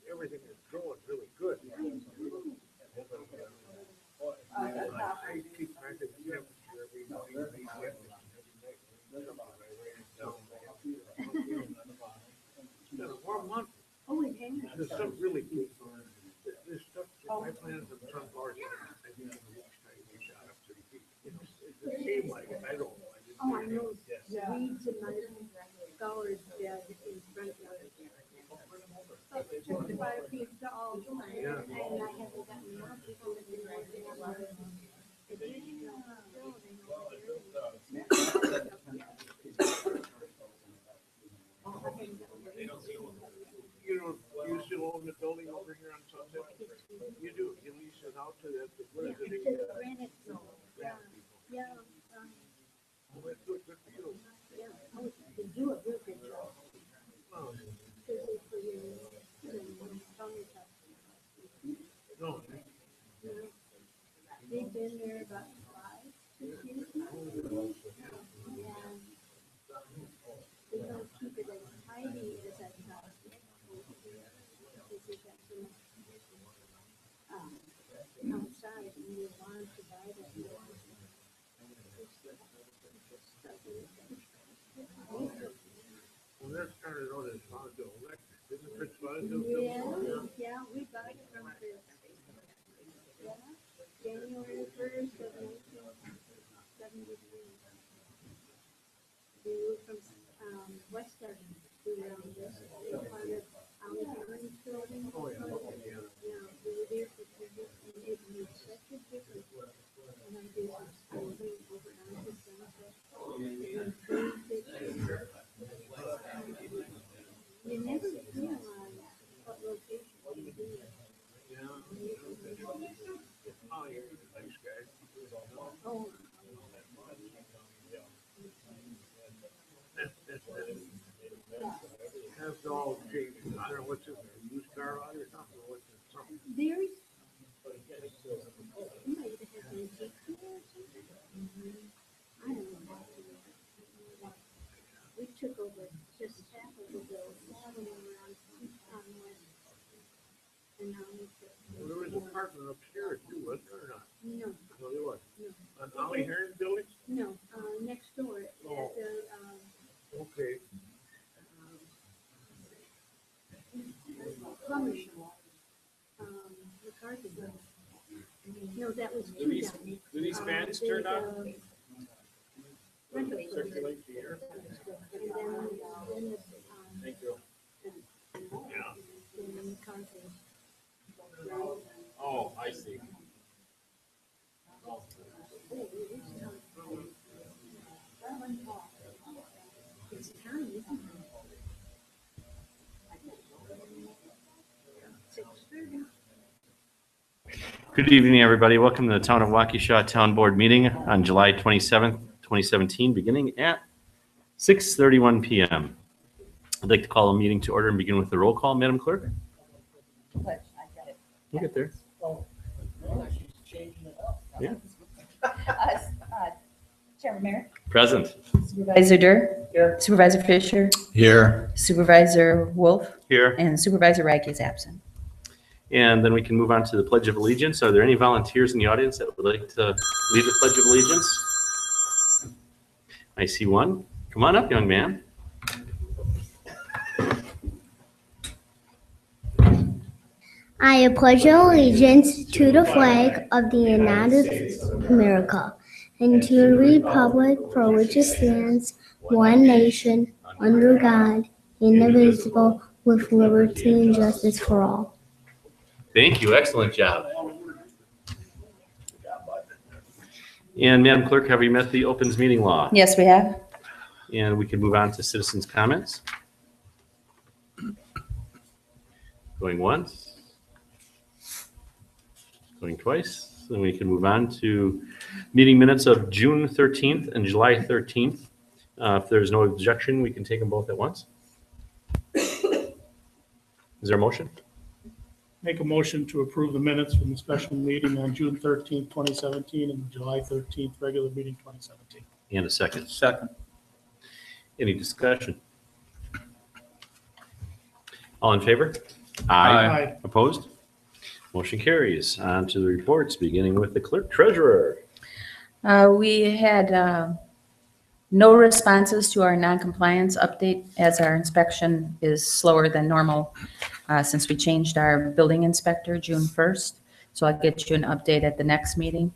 Everything is growing really good. I keep track of the temperature every night. It's been a warm month. There's some really good. There's stuff that my plants and sunflowers. I think we shot up 3 feet. It seemed like it. I don't know. I know weeds in my scholars bed in front of it. 55 feet tall, and I haven't gotten enough people to do anything about it. You still own the building over here on Sunset? You do. You lease it out to that. What is it? Granite. Yeah. Well, that's good for you. Yeah. They do a real good job. Wow. No. They've been there about 5-6 years now. And they don't keep it as tidy as I thought. Outside, and you want to buy that. Well, that started out as Fonzo Electric. Isn't Fritz Fonzo? Yeah, we bought it from Fritz. Yeah, January 1st of 1973. We were from Western. We were on this part of Allen's building. Oh, yeah. Yeah, we were there for 2 years, and it made such a difference. And I did, I went over onto Sunset. You never realize what location you do. Yeah. Oh, you're a nice guy. Oh. That's all changed. I don't know what's in there. Used car lot or something. What's in something? There's. You might have had an antique there or something. I don't know. We took over just half of the bill, around on West. And now we took. Well, there was an apartment upstairs too, wasn't there or not? No. No, there wasn't. No. On Ollie Hearn building? No, next door at the, Okay. plumber shop. The carpet. No, that was Do these fans turn on? Rental place. Circulate the air. And then the, Thank you. Yeah. then the carpet. Oh, I see. It's tiny, isn't it? 6:30. Good evening, everybody. Welcome to the Town of Waukesha Town Board meeting on July 27th, 2017, beginning at 6:31 p.m. I'd like to call a meeting to order and begin with the roll call. Madam Clerk? But I got it. We'll get there. Yeah. Chairman Mayor. Present. Supervisor Durr. Supervisor Fisher. Here. Supervisor Wolf. Here. And Supervisor Reich is absent. And then we can move on to the Pledge of Allegiance. Are there any volunteers in the audience that would like to lead the Pledge of Allegiance? I see one. Come on up, young man. I pledge allegiance to the flag of the United States of America and to the republic for which it stands, one nation, under God, indivisible, with liberty and justice for all. Thank you. Excellent job. And Madam Clerk, have we met the opens meeting law? Yes, we have. And we can move on to citizens' comments. Going once. Going twice. Then we can move on to meeting minutes of June 13th and July 13th. If there's no objection, we can take them both at once. Is there a motion? Make a motion to approve the minutes from the special meeting on June 13th, 2017, and the July 13th regular meeting 2017. And a second. Second. Any discussion? All in favor? Aye. Opposed? Motion carries. On to the reports, beginning with the clerk treasurer. We had no responses to our non-compliance update as our inspection is slower than normal since we changed our building inspector June 1st. So I'll get you an update at the next meeting.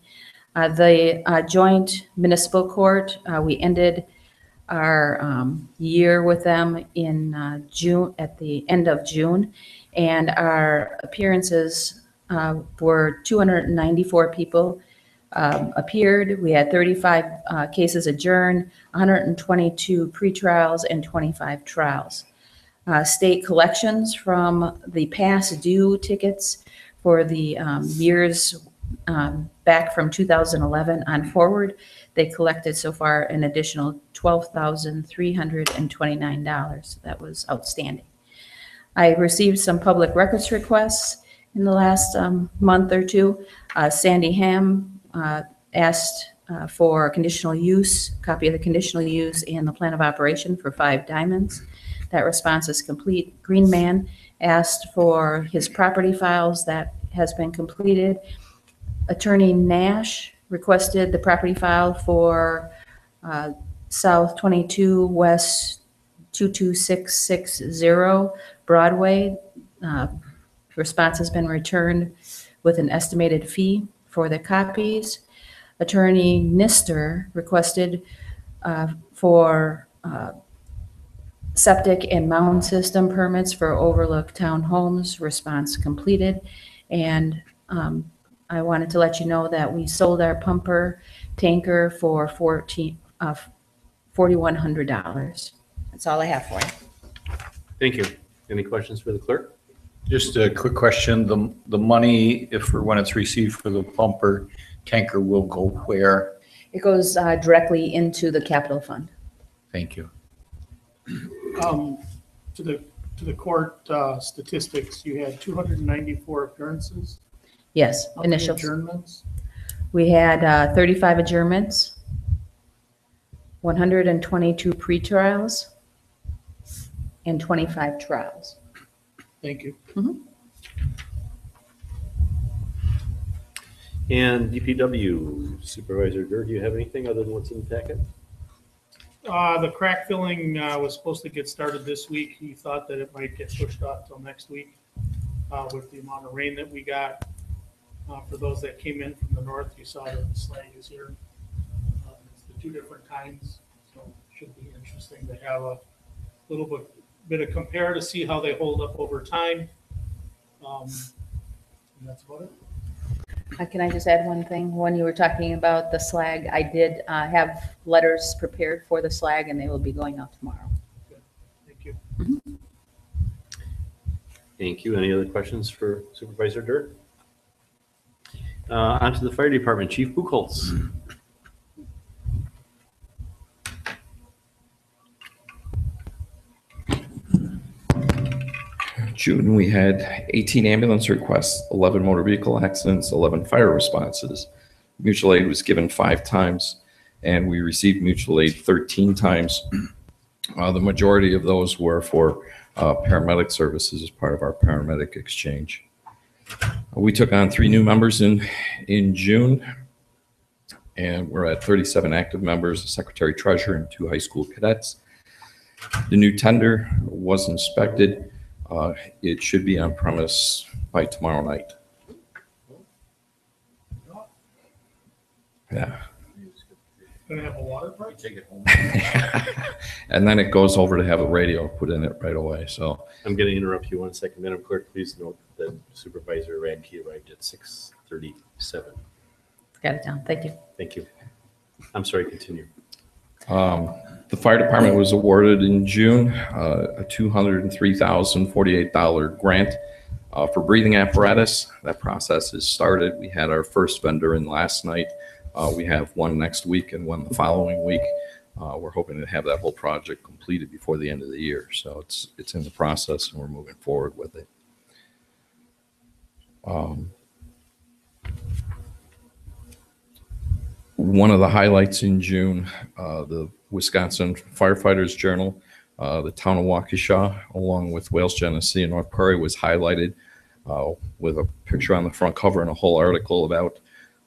The joint municipal court, we ended our year with them in June, at the end of June, and our appearances were 294 people appeared. We had 35 cases adjourned, 122 pretrials, and 25 trials. State collections from the past due tickets for the years back from 2011 on forward, they collected so far an additional $12,329. That was outstanding. I received some public records requests in the last month or two. Sandy Ham asked for conditional use, copy of the conditional use and the plan of operation for 5 Diamonds. That response is complete. Green Man asked for his property files. That has been completed. Attorney Nash requested the property file for South 22 West 22660 Broadway. Response has been returned with an estimated fee for the copies. Attorney Nister requested for septic and mound system permits for Overlook Townhomes. Response completed. And I wanted to let you know that we sold our pumper tanker for $4,100. That's all I have for you. Thank you. Any questions for the clerk? Just a quick question. The money, if or when it's received for the pumper tanker, will go where? It goes directly into the capital fund. Thank you. To the court statistics, you had 294 appearances. Yes, How many initials. adjournments? We had 35 adjournments, 122 pretrials, and 25 trials. Thank you. And DPW Supervisor Durr, do you have anything other than what's in the packet? The crack filling was supposed to get started this week. He thought that it might get pushed off till next week with the amount of rain that we got. For those that came in from the north, you saw that the slag is here. It's the 2 different kinds, so it should be interesting to have a little bit of compare to see how they hold up over time. And that's about it. Can I just add one thing? When you were talking about the slag, I did have letters prepared for the slag, and they will be going out tomorrow. Good. Thank you. Thank you. Any other questions for Supervisor Durr? On to the fire department, Chief Buchholz. June, we had 18 ambulance requests, 11 motor vehicle accidents, 11 fire responses. Mutual aid was given 5 times, and we received mutual aid 13 times. The majority of those were for paramedic services as part of our paramedic exchange. We took on 3 new members in June, and we're at 37 active members, a secretary treasurer, and 2 high school cadets. The new tender was inspected. It should be on premise by tomorrow night. Yeah. Gonna have a water break? Take it home. And then it goes over to have a radio put in it right away. So I'm going to interrupt you 1 second. Madam Clerk, please note that Supervisor Radke arrived at 6:37. Got it down. Thank you. Thank you. I'm sorry, continue. the fire department was awarded in June a $203,048 grant for breathing apparatus. That process is started. We had our first vendor in last night. We have one next week and one the following week. We're hoping to have that whole project completed before the end of the year. So it's in the process and we're moving forward with it. One of the highlights in June, the Wisconsin Firefighters Journal, the town of Waukesha, along with Wales, Genesee, and North Prairie was highlighted with a picture on the front cover and a whole article about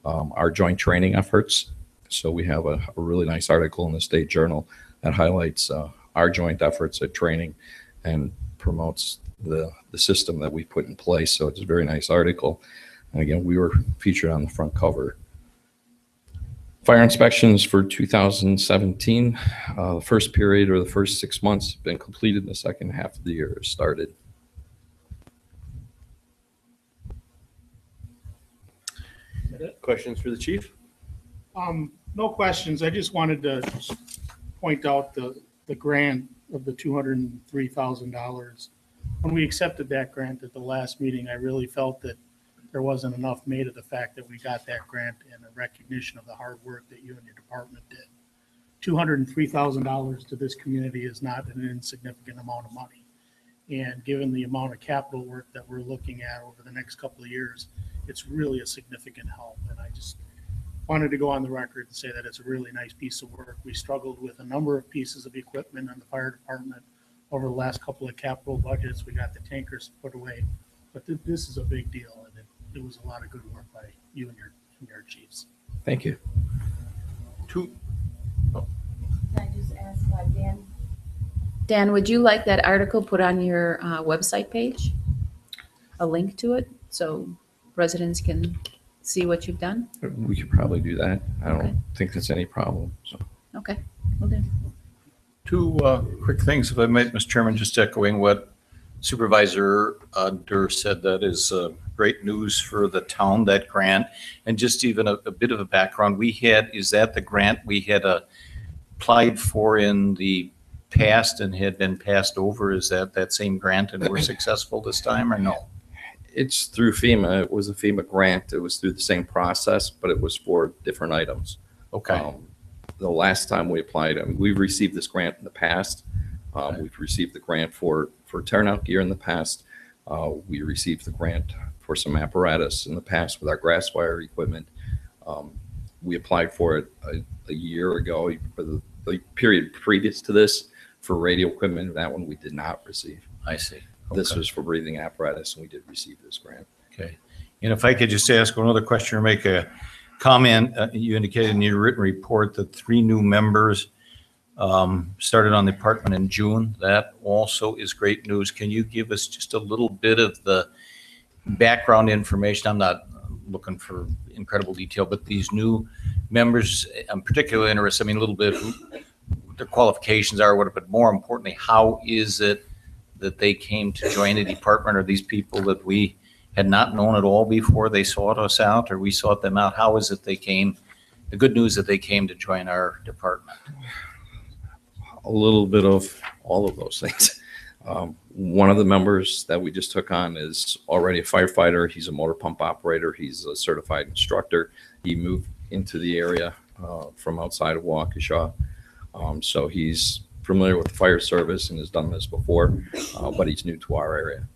our joint training efforts. So we have a really nice article in the State Journal that highlights our joint efforts at training and promotes the system that we put in place. So it's a very nice article. And again, we were featured on the front cover. Fire inspections for 2017, the first period or the first 6 months have been completed. The second half of the year has started. Questions for the chief? No questions. I just wanted to point out the grant of the $203,000. When we accepted that grant at the last meeting, I really felt that there wasn't enough made of the fact that we got that grant and a recognition of the hard work that you and your department did. $203,000 to this community is not an insignificant amount of money. And given the amount of capital work that we're looking at over the next couple of years, it's really a significant help. And I just wanted to go on the record and say that it's a really nice piece of work. We struggled with a number of pieces of equipment in the fire department over the last couple of capital budgets. We got the tankers put away, but this is a big deal. And it was a lot of good work by you and your chiefs. Thank you. Can I just ask Dan? Dan, would you like that article put on your website page? A link to it so residents can see what you've done? We could probably do that. I don't Okay. think that's any problem. So. Okay, we'll do. Two quick things, if I might, Mr. Chairman, just echoing what Supervisor Durr said. That is great news for the town, that grant. And just even a bit of a background, is that the grant we had applied for in the past and had been passed over? Is that same grant and we're successful this time or no? It's through FEMA. It was a FEMA grant. It was through the same process, but it was for different items. Okay. The last time we applied, we've received this grant in the past. We've received the grant for turnout gear in the past. We received the grant for some apparatus in the past with our grass wire equipment. We applied for it a year ago, for the period previous to this, for radio equipment. That one we did not receive. I see. This Okay. was for breathing apparatus, and we did receive this grant. Okay. And if I could just ask another question or make a comment, you indicated in your written report that 3 new members started on the department in June. That also is great news. Can you give us just a little bit of the background information? I'm not looking for incredible detail, but these new members, I'm particularly interested, a little bit who their qualifications are, but more importantly, how is it that they came to join the department? Are these people that we had not known at all before they sought us out, or we sought them out? How is it they came, the good news that they came to join our department? A little bit of all of those things. One of the members that we just took on is already a firefighter. He's a motor pump operator. He's a certified instructor. He moved into the area from outside of Waukesha. So he's familiar with the fire service and has done this before, but he's new to our area.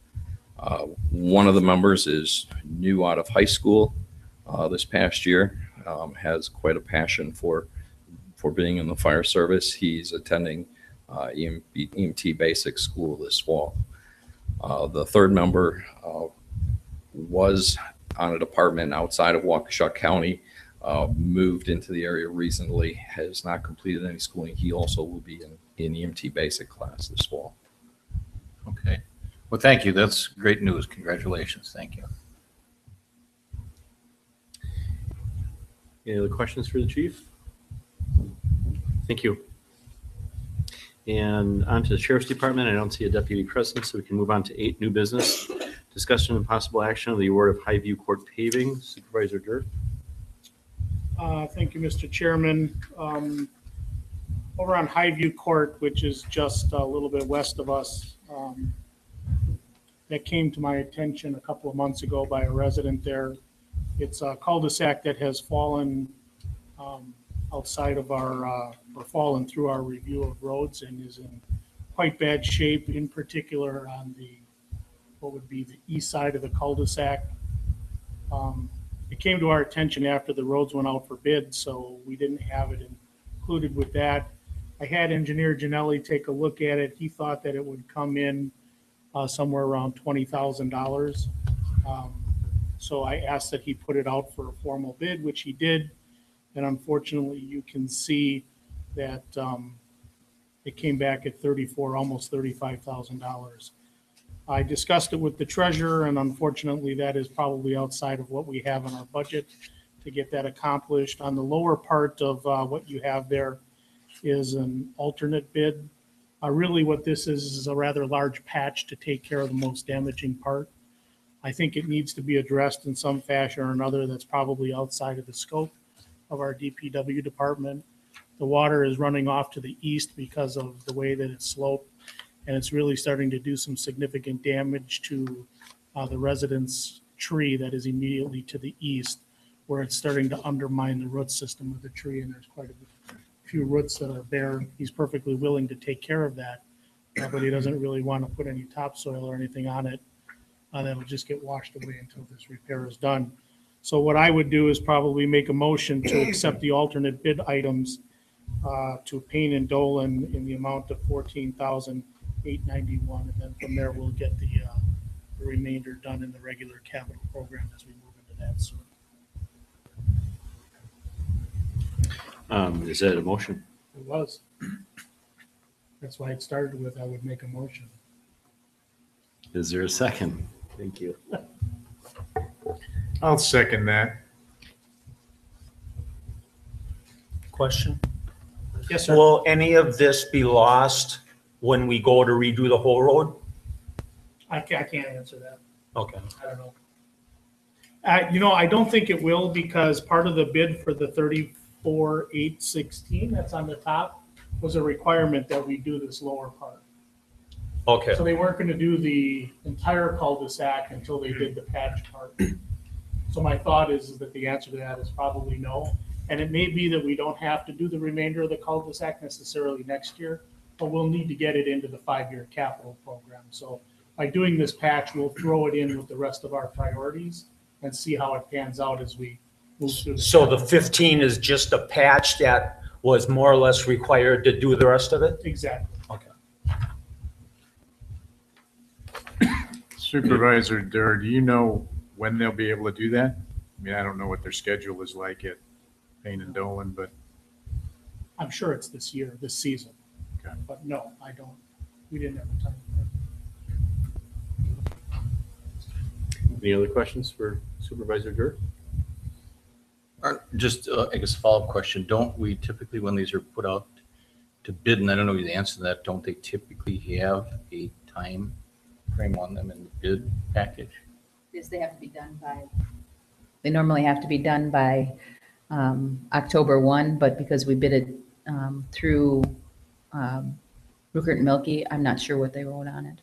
One of the members is new out of high school this past year, has quite a passion for being in the fire service. He's attending EMT basic school this fall. The third member was on a department outside of Waukesha County, moved into the area recently, has not completed any schooling. He also will be in EMT basic class this fall. Okay. Well, thank you. That's great news. Congratulations. Thank you. Any other questions for the chief? Thank you. And on to the sheriff's department. I don't see a deputy present, so we can move on to 8, new business. Discussion and possible action of the award of Highview Court paving. Supervisor Durr. Thank you, Mr. Chairman. Over on Highview Court, which is just a little bit west of us, that came to my attention a couple of months ago by a resident there. It's a cul-de-sac that has fallen outside of our, or fallen through our review of roads and is in quite bad shape, in particular on the, what would be the east side of the cul-de-sac. It came to our attention after the roads went out for bid, so we didn't have it included with that. I had Engineer Janelli take a look at it. He thought that it would come in somewhere around $20,000. So I asked that he put it out for a formal bid, which he did. And unfortunately, you can see that it came back at almost $35,000. I discussed it with the treasurer, and unfortunately, that is probably outside of what we have in our budget to get that accomplished. On the lower part of what you have there is an alternate bid. Really what this is a rather large patch to take care of the most damaging part. I think it needs to be addressed in some fashion or another that's probably outside of the scope of our DPW department. The water is running off to the east because of the way that it's sloped, and it's really starting to do some significant damage to the residence tree that is immediately to the east, where it's starting to undermine the root system of the tree, and there's quite a few roots that are bare. He's perfectly willing to take care of that, but he doesn't really want to put any topsoil or anything on it. That'll just get washed away until this repair is done. So what I would do is probably make a motion to accept the alternate bid items to Payne and Dolan in the amount of $14,891, and then from there we'll get the remainder done in the regular capital program as we move into that soon. Is that a motion? It was. That's why it started with I would make a motion. Is there a second? Thank you. I'll second that. Question? Yes, sir. Will any of this be lost when we go to redo the whole road? I can't answer that. Okay. I don't know. I don't think it will, because part of the bid for the 34,816 that's on the top was a requirement that we do this lower part. Okay. So they weren't going to do the entire cul-de-sac until they did the patch part. So my thought is that the answer to that is probably no. And it may be that we don't have to do the remainder of the cul-de-sac necessarily next year, but we'll need to get it into the 5-year capital program. So by doing this patch, we'll throw it in with the rest of our priorities and see how it pans out as we move through. So the 15 is just a patch that was more or less required to do the rest of it? Exactly. Okay. Supervisor Durr, do you know when they'll be able to do that? I mean, I don't know what their schedule is like at Payne and Dolan, but I'm sure it's this year, this season. Okay. But no, I don't. We didn't have the time. Any other questions for Supervisor Durr? Just, I guess, a follow-up question. Don't we typically, when these are put out to bid, and I don't know the answer to that, don't they typically have a time frame on them in the bid package? Is they have to be done by, they normally have to be done by October 1, but because we bid it through Ruckert and Milky, I'm not sure what they wrote on it.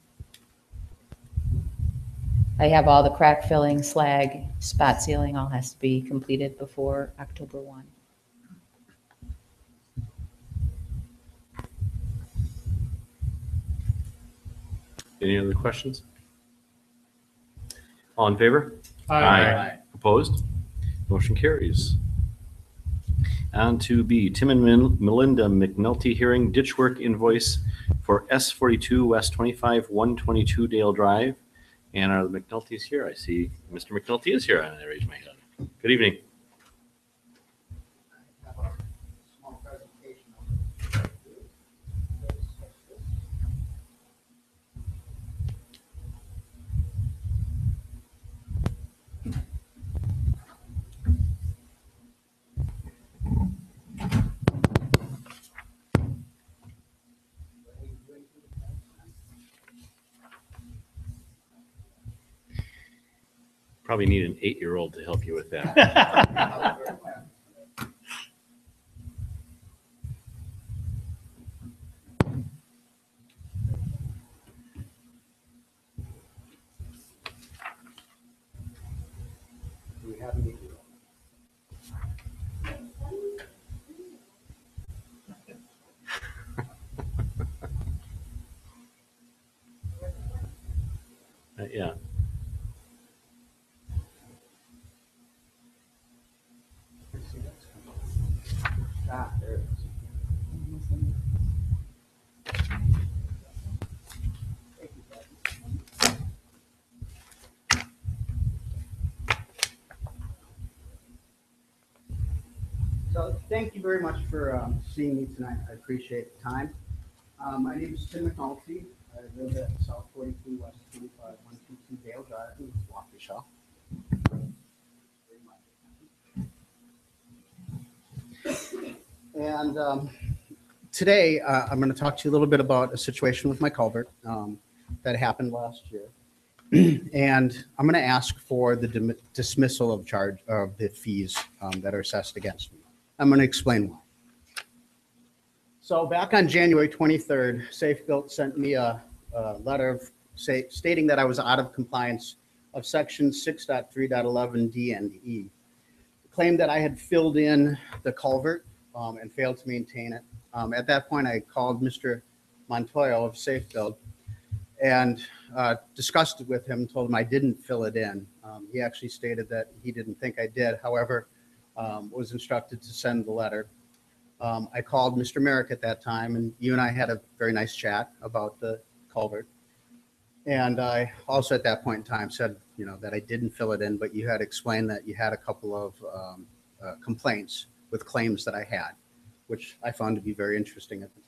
I have all the crack filling, slag, spot sealing, all has to be completed before October 1. Any other questions? All in favor? Opposed? Motion carries. On to B, Tim and Melinda McNulty hearing ditch work invoice for S42 West 25 122 Dale Drive. And are the McNultys here? I see Mr. McNulty is here. I raise my hand. Good evening. Probably need an 8-year-old to help you with that. Do we have an 8-year-old? Yeah. Ah, there it is. So thank you very much for seeing me tonight. I appreciate the time. My name is Tim McNulty. I live at South 42 West 25 122 Dale Drive in Waukesha. And today I'm going to talk to you a little bit about a situation with my culvert that happened last year. And I'm going to ask for the dismissal of charge of the fees that are assessed against me. I'm going to explain why. So back on January 23rd, Safe Built sent me a letter stating that I was out of compliance of section 6.3.11 D and E. Claimed that I had filled in the culvert and failed to maintain it. At that point, I called Mr. Montoya of Safe Build and discussed it with him, told him I didn't fill it in. He actually stated that he didn't think I did. However, was instructed to send the letter. I called Mr. Merrick at that time, and you and I had a very nice chat about the culvert. And I also at that point in time said, that I didn't fill it in, but you had explained that you had a couple of complaints with claims that I had, which I found to be very interesting at the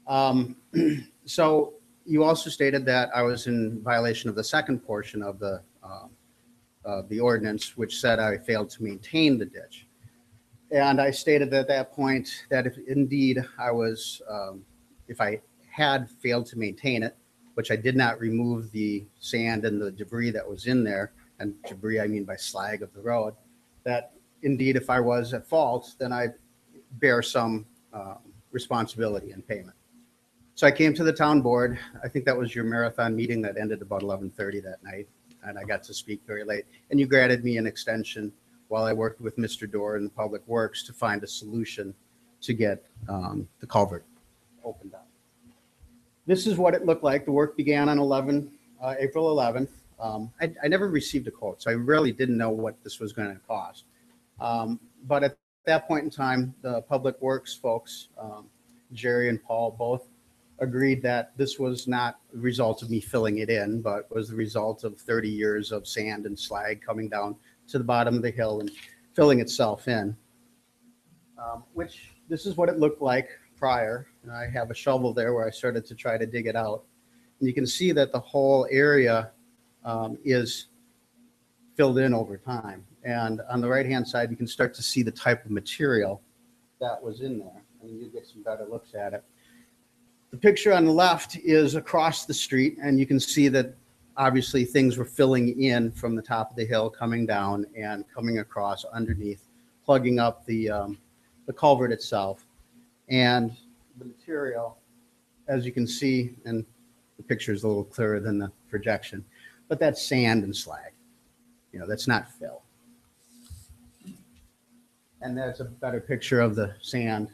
time. So you also stated that I was in violation of the second portion of the ordinance, which said I failed to maintain the ditch. And I stated at that point that if indeed I was, if I had failed to maintain it, which I did not remove the sand and the debris that was in there, and debris I mean by slag of the road, that indeed if I was at fault, then I bear some responsibility and payment. So I came to the town board. I think that was your marathon meeting that ended about 11:30 that night, and I got to speak very late. And you granted me an extension while I worked with Mr. Dorr in the Public Works to find a solution to get the culvert opened up. This is what it looked like. The work began on April 11th. I never received a quote, so I really didn't know what this was going to cost. But at that point in time, the Public Works folks, Jerry and Paul, both agreed that this was not the result of me filling it in, but was the result of 30 years of sand and slag coming down to the bottom of the hill and filling itself in, which this is what it looked like prior. And I have a shovel there where I started to try to dig it out. And you can see that the whole area is filled in over time. And on the right-hand side, you can start to see the type of material that was in there. And you get some better looks at it. The picture on the left is across the street, and you can see that obviously things were filling in from the top of the hill, coming down and coming across underneath, plugging up the culvert itself. And the material, as you can see, and the picture is a little clearer than the projection, but that's sand and slag. That's not fill. And that's a better picture of the sand.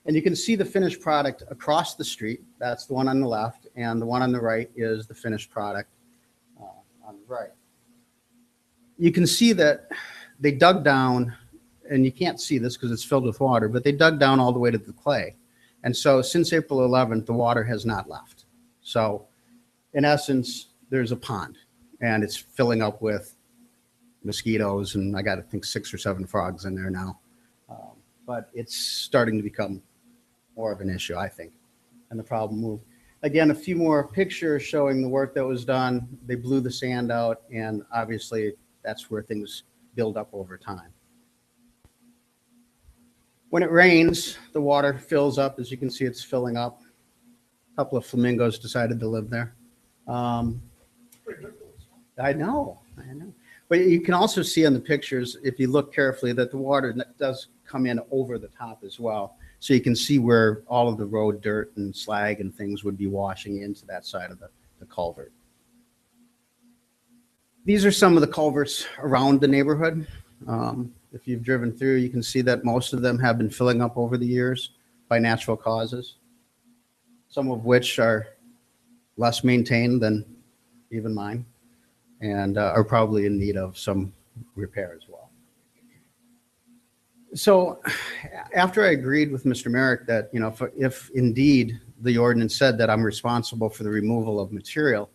And you can see the finished product across the street. That's the one on the left, and the one on the right is the finished product on the right. you can see that they dug down, and you can't see this because it's filled with water, but they dug down all the way to the clay. And so since April 11th, the water has not left. So in essence, there's a pond, and it's filling up with mosquitoes, and I got to think 6 or 7 frogs in there now. But it's starting to become more of an issue, I think, and the problem moved. Again, a few more pictures showing the work that was done. They blew the sand out, and obviously that's where things build up over time. When it rains, the water fills up. As you can see, it's filling up. A couple of flamingos decided to live there. I know. But you can also see on the pictures, if you look carefully, that the water does come in over the top as well. So you can see where all of the road dirt and slag and things would be washing into that side of the culvert. These are some of the culverts around the neighborhood. If you've driven through, you can see that most of them have been filling up over the years by natural causes, some of which are less maintained than even mine, and are probably in need of some repair as well. So after I agreed with Mr. Merrick that, you know, if indeed the ordinance said that I'm responsible for the removal of material,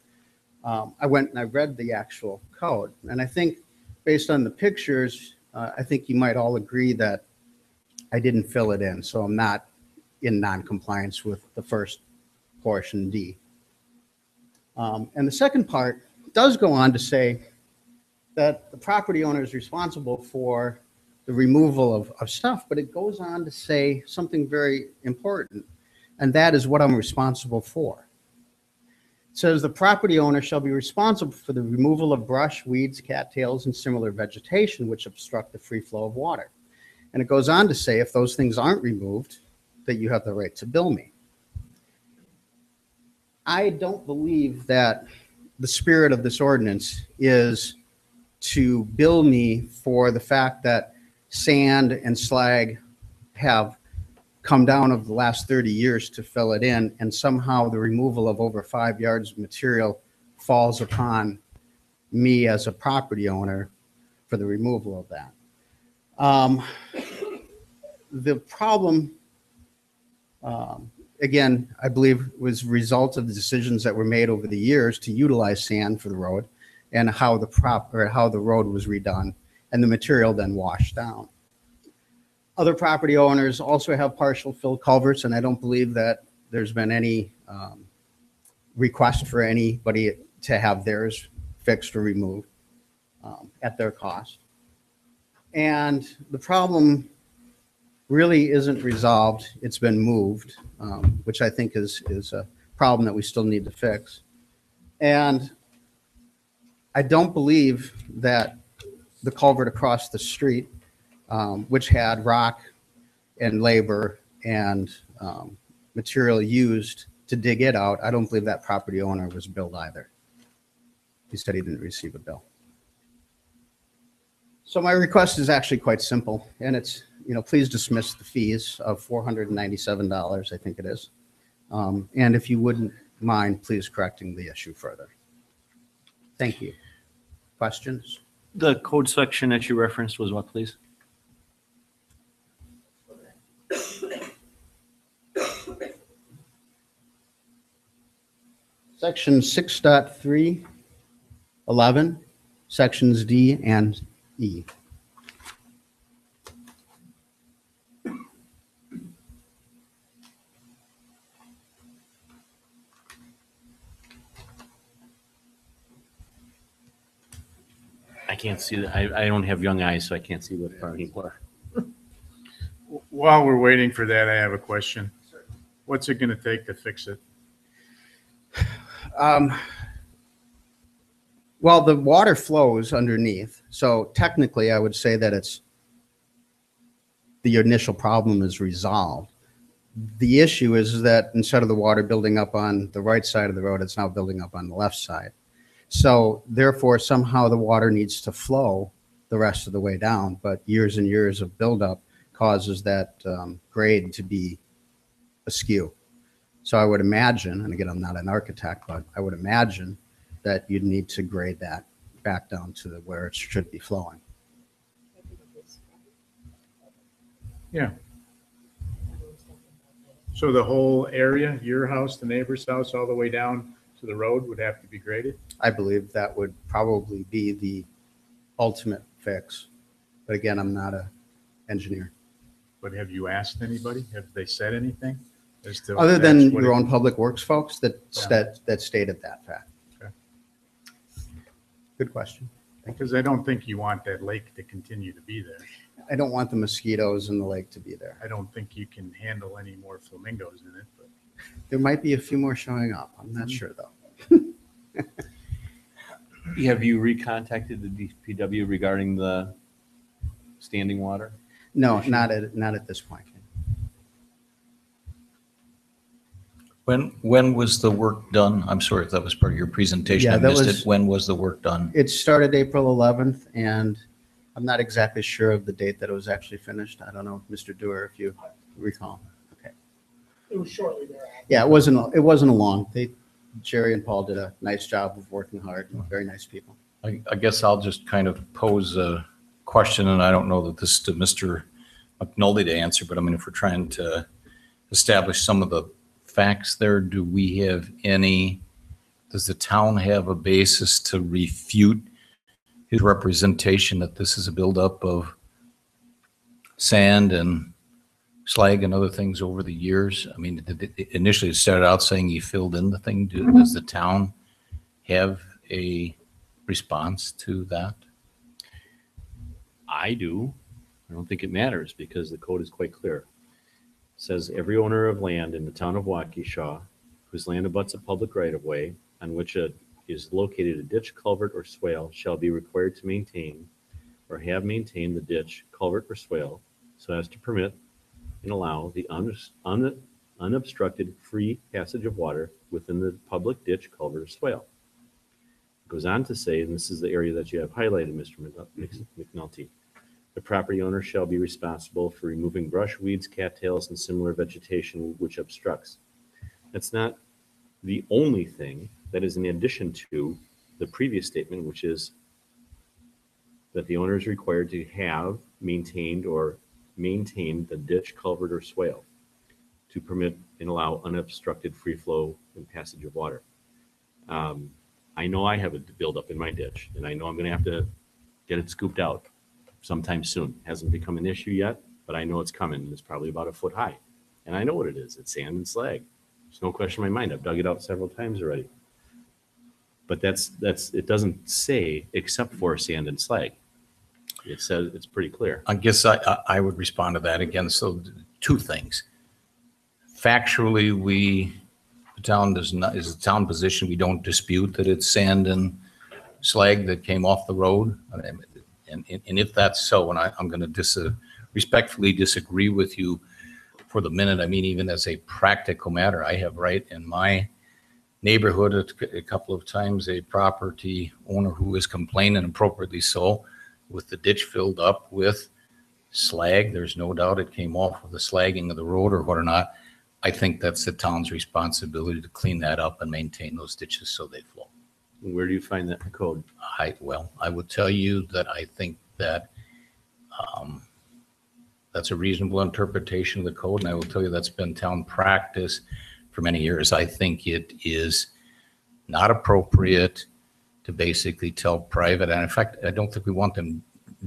I went and I read the actual code. And I think based on the pictures, I think you might all agree that I didn't fill it in. So I'm not in non-compliance with the first portion D. And the second part does go on to say that the property owner is responsible for the removal of stuff, but it goes on to say something very important, and that is what I'm responsible for. It says the property owner shall be responsible for the removal of brush, weeds, cattails, and similar vegetation which obstruct the free flow of water. And it goes on to say if those things aren't removed, that you have the right to bill me. I don't believe that the spirit of this ordinance is to bill me for the fact that sand and slag have come down over the last 30 years to fill it in, and somehow the removal of over 5 yards of material falls upon me as a property owner for the removal of that. The problem, again, I believe was a result of the decisions that were made over the years to utilize sand for the road, and how the road was redone, and the material then washed down. Other property owners also have partial fill culverts, and I don't believe that there's been any request for anybody to have theirs fixed or removed at their cost. And the problem really isn't resolved. It's been moved, which I think is a problem that we still need to fix. And I don't believe that the culvert across the street, which had rock and labor and material used to dig it out, I don't believe that property owner was billed either. He said he didn't receive a bill. So my request is actually quite simple, and it's, you know, please dismiss the fees of $497, I think it is. And if you wouldn't mind, please correcting the issue further. Thank you. Questions? The code section that you referenced was what, please? Section 6.3.11, sections D and E. I can't see that. I don't have young eyes, so I can't see what far people are. While we're waiting for that, I have a question. What's it going to take to fix it? Well, the water flows underneath, so technically I would say that it's the initial problem is resolved. The issue is that instead of the water building up on the right side of the road, it's now building up on the left side. So therefore, somehow the water needs to flow the rest of the way down, but years and years of buildup causes that grade to be askew. So I would imagine, and again, I'm not an architect, but I would imagine that you'd need to grade that back down to where it should be flowing. Yeah. So the whole area, your house, the neighbor's house, all the way down to the road would have to be graded? I believe that would probably be the ultimate fix. But again, I'm not a engineer. But have you asked anybody? Have they said anything? As to Other that's than what your it- own public works folks that stated that fact. Okay. Good question. Because I don't think you want that lake to continue to be there. I don't want the mosquitoes in the lake to be there. I don't think you can handle any more flamingos in it, but There might be a few more showing up. I'm not sure though. Have you recontacted the DPW regarding the standing water? No, not at this point. When was the work done? I'm sorry if that was part of your presentation. Yeah, I that missed was- it. When was the work done? It started April 11th, and I'm not exactly sure of the date that it was actually finished. I don't know, Mr. Dewar, if you recall. Okay. It was shortly thereafter. Yeah, it wasn't a long. Jerry and Paul did a nice job of working hard, and very nice people. I guess I'll just kind of pose a question, and I don't know that this is to Mr. McNulty to answer, but I mean, if we're trying to establish some of the facts there, does the town have a basis to refute his representation that this is a buildup of sand and slag and other things over the years? I mean, initially it started out saying he filled in the thing. Does the town have a response to that? I do. I don't think it matters because the code is quite clear. It says every owner of land in the town of Waukesha whose land abuts a public right-of-way on which is located a ditch, culvert, or swale shall be required to maintain or have maintained the ditch, culvert, or swale so as to permit and allow the unobstructed free passage of water within the public ditch, culvert, or swale. It goes on to say, and this is the area that you have highlighted, Mr. McNulty, the property owner shall be responsible for removing brush, weeds, cattails, and similar vegetation which obstructs. That's not the only thing. That is in addition to the previous statement, which is that the owner is required to have maintained or maintain the ditch, culvert, or swale to permit and allow unobstructed free flow and passage of water. I know I have a buildup in my ditch, and I know I'm going to have to get it scooped out sometime soon. Hasn't become an issue yet, but I know it's coming. It's probably about a foot high, and I know what it is. It's sand and slag. There's no question in my mind. I've dug it out several times already. But it doesn't say except for sand and slag. It says it's pretty clear. I guess I would respond to that again. So two things. Factually, the town is a town position. We don't dispute that it's sand and slag that came off the road. And if that's so, and I'm going to respectfully disagree with you for the minute. I mean, even as a practical matter, I have right in my neighborhood a couple of times a property owner who is complaining, appropriately so, with the ditch filled up with slag. There's no doubt it came off with the slagging of the road or what or not. I think that's the town's responsibility to clean that up and maintain those ditches so they flow. Where do you find that in the code? I would tell you that I think that that's a reasonable interpretation of the code, and I will tell you that's been town practice for many years. I think it is not appropriate to basically tell private, and in fact, I don't think we want them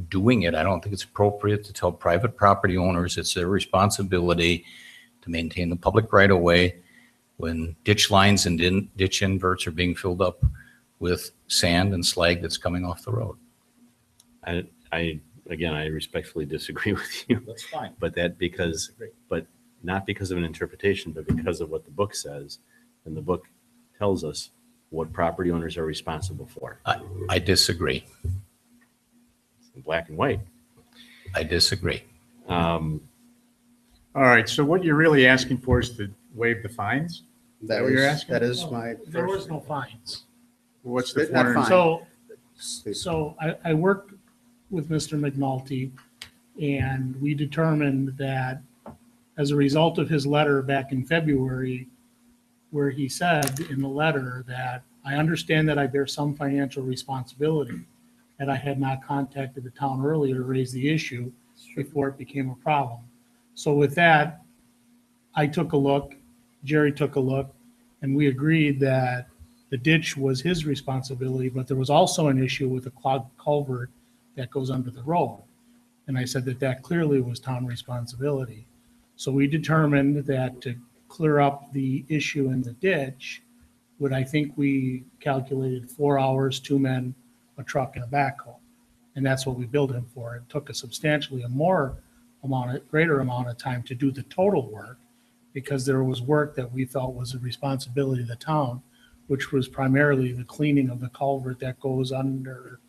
doing it. I don't think it's appropriate to tell private property owners it's their responsibility to maintain the public right of way when ditch lines and ditch inverts are being filled up with sand and slag that's coming off the road. I respectfully disagree with you. That's fine. But not because of an interpretation, but because of what the book says. And the book tells us what property owners are responsible for. I disagree. It's in black and white. I disagree. all right. So what you're really asking for is to waive the fines? That what you're is, asking? that is my. There was no fines. What's the Not 400? fine. So I worked with Mr. McNulty, and we determined that as a result of his letter back in February, where he said in the letter that I understand that I bear some financial responsibility, and I had not contacted the town earlier to raise the issue before it became a problem. So with that, I took a look, Jerry took a look, and we agreed that the ditch was his responsibility, but there was also an issue with a clogged culvert that goes under the road. And I said that that clearly was town responsibility. So we determined that to clear up the issue in the ditch, I think we calculated 4 hours, 2 men, a truck, and a backhoe. And that's what we billed him for. It took a substantially greater amount of time to do the total work, because there was work that we felt was a responsibility of the town, which was primarily the cleaning of the culvert that goes under,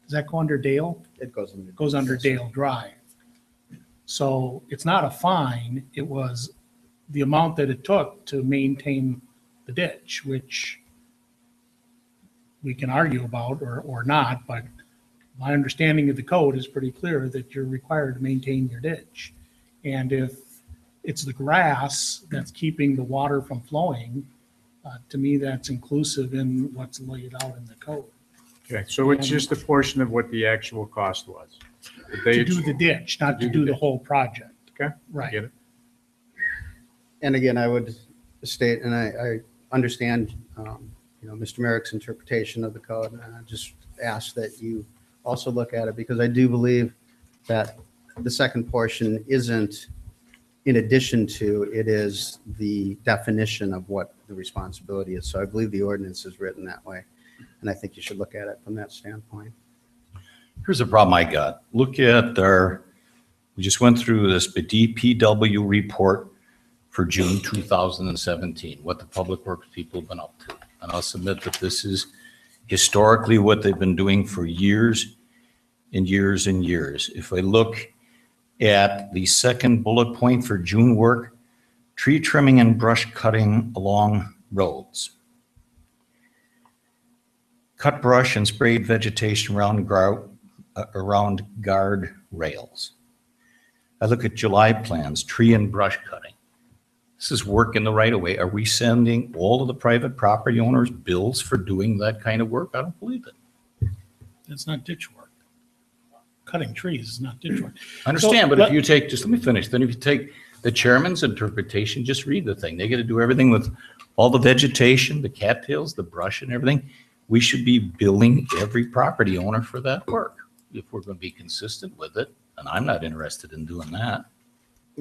does that go under Dale? It goes under. Goes under Dale Drive. So it's not a fine, it was the amount that it took to maintain the ditch, which we can argue about or not, but my understanding of the code is pretty clear that you're required to maintain your ditch. And if it's the grass that's keeping the water from flowing, to me, that's inclusive in what's laid out in the code. Okay, so it's just a portion of what the actual cost was. To do the ditch, not to do the whole project. Okay. Right. Get it? And again, I would state, and I understand, Mr. Merrick's interpretation of the code. And I just ask that you also look at it, because I do believe that the second portion isn't in addition to, it is the definition of what the responsibility is. So I believe the ordinance is written that way. And I think you should look at it from that standpoint. Here's a problem I got. Look at we just went through this DPW report for June 2017, what the public works people have been up to. And I'll submit that this is historically what they've been doing for years and years and years. If I look at the second bullet point for June work, tree trimming and brush cutting along roads. Cut brush and sprayed vegetation around guard rails. I look at July plans, tree and brush cutting. This is work in the right of way. Are we sending all of the private property owners bills for doing that kind of work? I don't believe it. That's not ditch work. Cutting trees is not ditch work. I understand, but if you take, just let me finish. Then if you take the chairman's interpretation, just read the thing. They got to do everything with all the vegetation, the cattails, the brush and everything. We should be billing every property owner for that work if we're going to be consistent with it. And I'm not interested in doing that.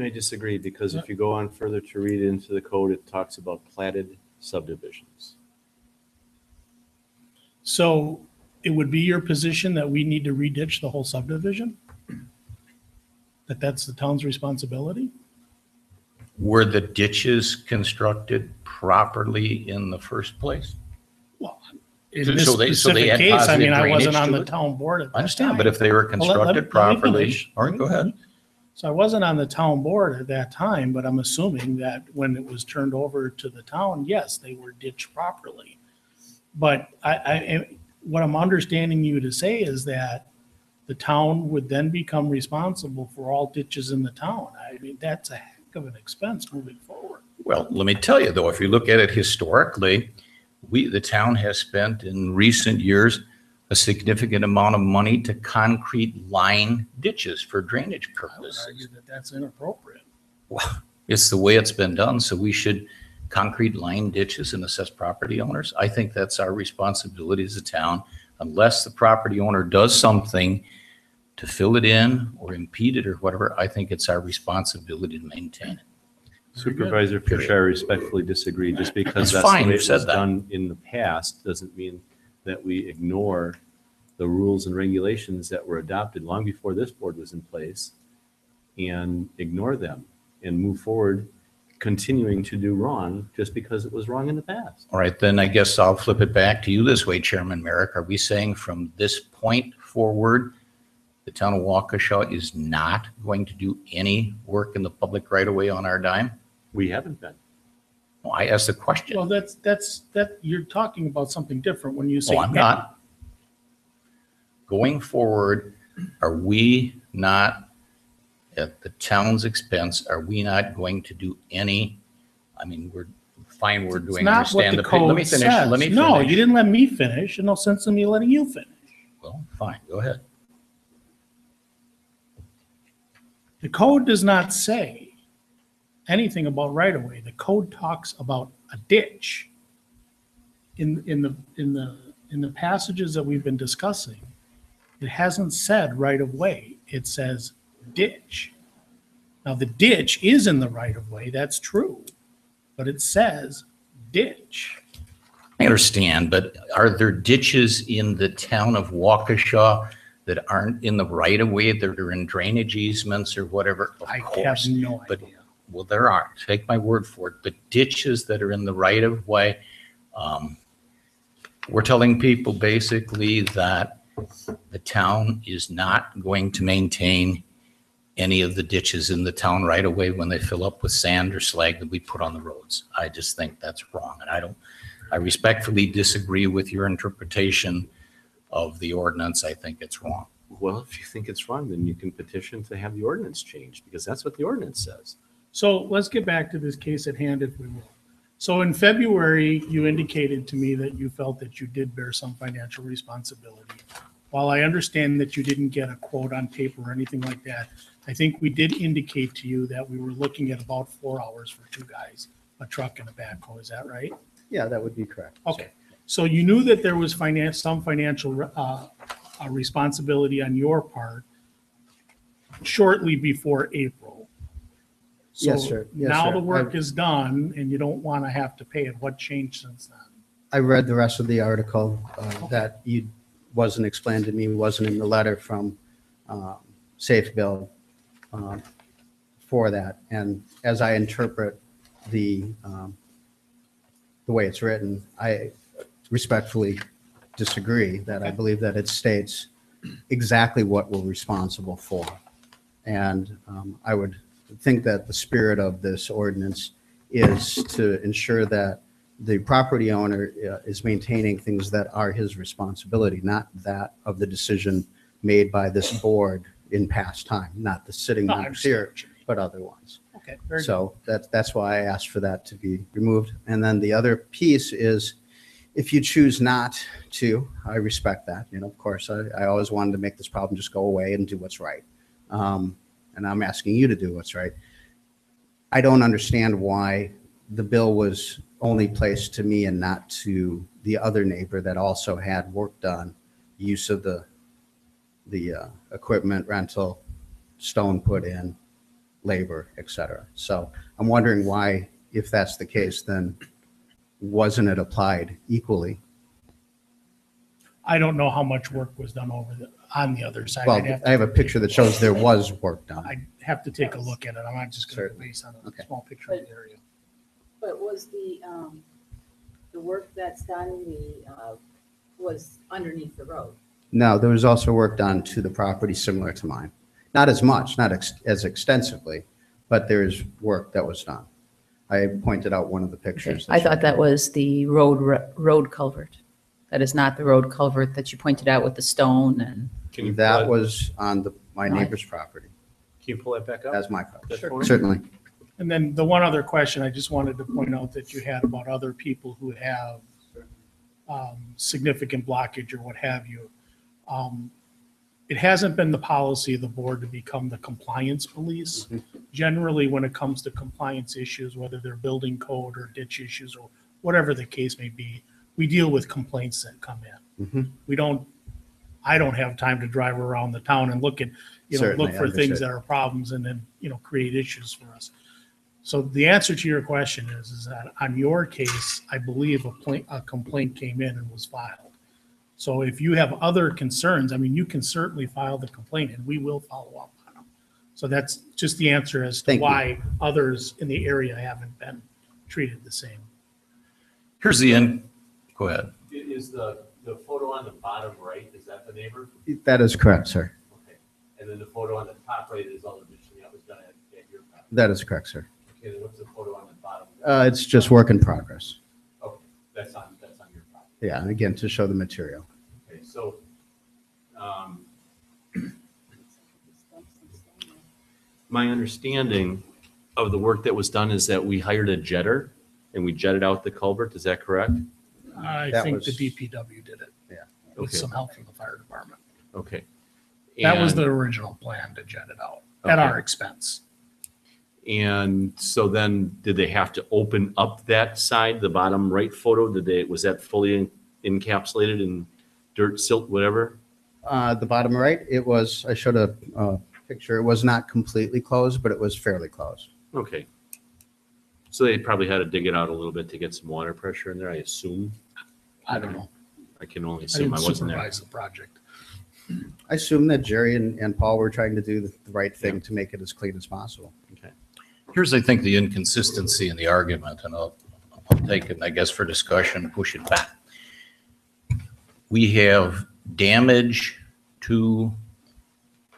I disagree, because if you go on further to read into the code, it talks about platted subdivisions. So it would be your position that we need to reditch the whole subdivision? That's the town's responsibility? Were the ditches constructed properly in the first place? Well, in So this they- so they specific had case, I positive mean, I wasn't drainage on to the it? town board at that I understand, time. but if they were Well, let me constructed properly, finish. all right, go ahead. So I wasn't on the town board at that time, but I'm assuming that when it was turned over to the town, yes, they were ditched properly. But what I'm understanding you to say is that the town would then become responsible for all ditches in the town. I mean, that's a heck of an expense moving forward. Well, let me tell you though, if you look at it historically, the town has spent in recent years a significant amount of money to concrete line ditches for drainage I would purposes. argue that that's inappropriate. Well, it's the way it's been done, so we should concrete line ditches and assess property owners. I think that's our responsibility as a town, unless the property owner does something to fill it in or impede it or whatever. I think it's our responsibility to maintain it. Supervisor Fisher, I respectfully disagree. Just because That's that's fine, the way you've it said was that. done in the past doesn't mean that we ignore the rules and regulations that were adopted long before this board was in place and ignore them and move forward, continuing to do wrong just because it was wrong in the past. All right, then I guess I'll flip it back to you this way, Chairman Merrick. Are we saying from this point forward, the town of Waukesha is not going to do any work in the public right of way on our dime? We haven't been. Well, I asked the question. Well, you're talking about something different when you say. Oh, I'm not. Going forward, are we not, at the town's expense, are we not going to do any, I mean, we're fine we're It's doing. not what Understand the Let code me finish. says. Let me No, finish. you didn't let me finish, and no sense in me letting you finish. Well, fine, go ahead. The code does not say anything about right-of-way. The code talks about a ditch. In the passages that we've been discussing, it hasn't said right-of-way. It says ditch. Now, the ditch is in the right-of-way, that's true, but it says ditch. I understand, but are there ditches in the town of Waukesha that aren't in the right of way, that are in drainage easements or whatever? Of I have course. no But, idea. well, there are, take my word for it, but ditches that are in the right of way, we're telling people basically that the town is not going to maintain any of the ditches in the town right away when they fill up with sand or slag that we put on the roads. I just think that's wrong. And I respectfully disagree with your interpretation of the ordinance. I think it's wrong. Well, if you think it's wrong, then you can petition to have the ordinance changed, because that's what the ordinance says. So let's get back to this case at hand, if we will. So in February, you indicated to me that you felt that you did bear some financial responsibility. While I understand that you didn't get a quote on paper or anything like that, I think we did indicate to you that we were looking at about 4 hours for 2 guys, a truck and a backhoe. Is that right? Yeah, that would be correct. Okay. So you knew that there was some financial responsibility on your part shortly before April. Yes, So sir. Yes, now sir. the work is done and you don't want to have to pay it. What changed since then? I read the rest of the article that wasn't explained to me, wasn't in the letter from Safe Build for that. And as I interpret the way it's written, I respectfully disagree that I believe that it states exactly what we're responsible for. And I would think that the spirit of this ordinance is to ensure that the property owner is maintaining things that are his responsibility, not that of the decision made by this board in past time, not the sitting No, I members here, understand what you mean. but other ones. Okay, very good. So that's why I asked for that to be removed. And then the other piece is, if you choose not to, I respect that. You know, of course, I always wanted to make this problem just go away and do what's right. And I'm asking you to do what's right. I don't understand why the bill was only placed to me and not to the other neighbor that also had work done, use of the equipment rental, stone put in, labor, et cetera. So I'm wondering why, if that's the case, then wasn't it applied equally? I don't know how much work was done on the other side. Well, I have a picture that shows there was work done. I'd have to take a look at it. I'm not just going to Certainly. base on Okay. a small picture of the area. But was the work that's done, was underneath the road? No, there was also work done to the property similar to mine. Not as much, not as extensively, but there's work that was done. I pointed out one of the pictures. I thought that was the road culvert. That is not the road culvert that you pointed out with the stone and. That was on my No, I- neighbor's property. Can you pull that back up? That's my property. Sure. Certainly. And then the one other question I just wanted to point out that you had about other people who have significant blockage or what have you. It hasn't been the policy of the board to become the compliance police. Generally, when it comes to compliance issues, whether they're building code or ditch issues or whatever the case may be, we deal with complaints that come in. I don't have time to drive around the town and look Certainly, for things understood. that are problems and then, create issues for us. So the answer to your question is that on your case, I believe a complaint came in and was filed. So if you have other concerns, you can certainly file the complaint and we will follow up on them. So that's just the answer as to Thank you. why others in the area haven't been treated the same. Here's the end. Go ahead. Is the photo on the bottom right, is that the neighbor? That is correct, sir. Okay. And then the photo on the top right is elevation that was done at your property. That is correct, sir. Okay, then what's the photo on the bottom? It's just work in progress. Okay, that's on your property. Yeah, and again, to show the material. Okay, so, my understanding of the work that was done is that we hired a jetter and we jetted out the culvert, is that correct? I That think was- the DPW did it. Yeah. With Okay. some help from the fire department. Okay. That was And- the original plan to jet it out at our Okay. expense. And so then, did they have to open up that side, the bottom right photo? Was that fully encapsulated in dirt, silt, whatever? The bottom right, I showed a picture. It was not completely closed, but it was fairly closed. Okay. So they probably had to dig it out a little bit to get some water pressure in there, I assume. I don't know. I can only I assume, I didn't wasn't there. supervise the project. I assume that Jerry and Paul were trying to do the right thing to make it as clean as possible. Okay. Here's, I think, the inconsistency in the argument, and I'll take it, I guess, for discussion, push it back. We have damage to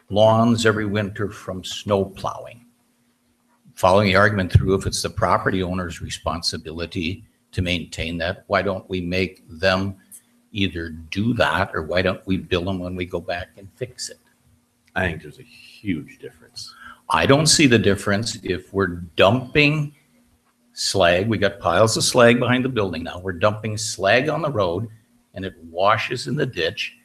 lawns every winter from snow plowing. Following the argument through, if it's the property owner's responsibility to maintain that, why don't we make them either do that, or why don't we bill them when we go back and fix it? I think there's a huge difference. I don't see the difference if we're dumping slag. We got piles of slag behind the building now. We're dumping slag on the road and it washes in the ditch.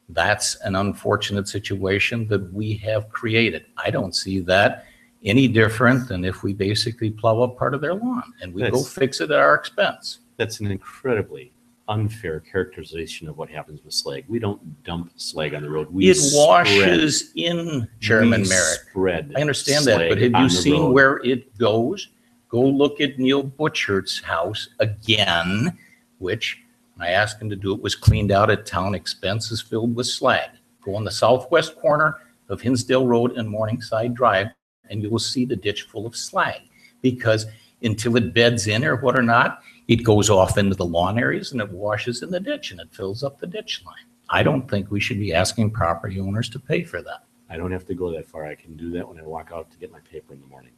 That's an unfortunate situation that we have created. I don't see that any different than if we basically plow up part of their lawn and we go That's- fix it at our expense. That's an incredibly unfair characterization of what happens with slag. We don't dump slag on the road. We It spread- washes in, Chairman we Merrick. Spread. I understand that, but slag have on you the seen road. where it goes? Go look at Neil Butchard's house again, which I asked him to do. It was cleaned out at town expenses filled with slag. Go on the southwest corner of Hinsdale Road and Morningside Drive, and you will see the ditch full of slag. Because until it beds in or what or not, it goes off into the lawn areas and it washes in the ditch and it fills up the ditch line. I don't think we should be asking property owners to pay for that. I don't have to go that far. I can do that when I walk out to get my paper in the morning.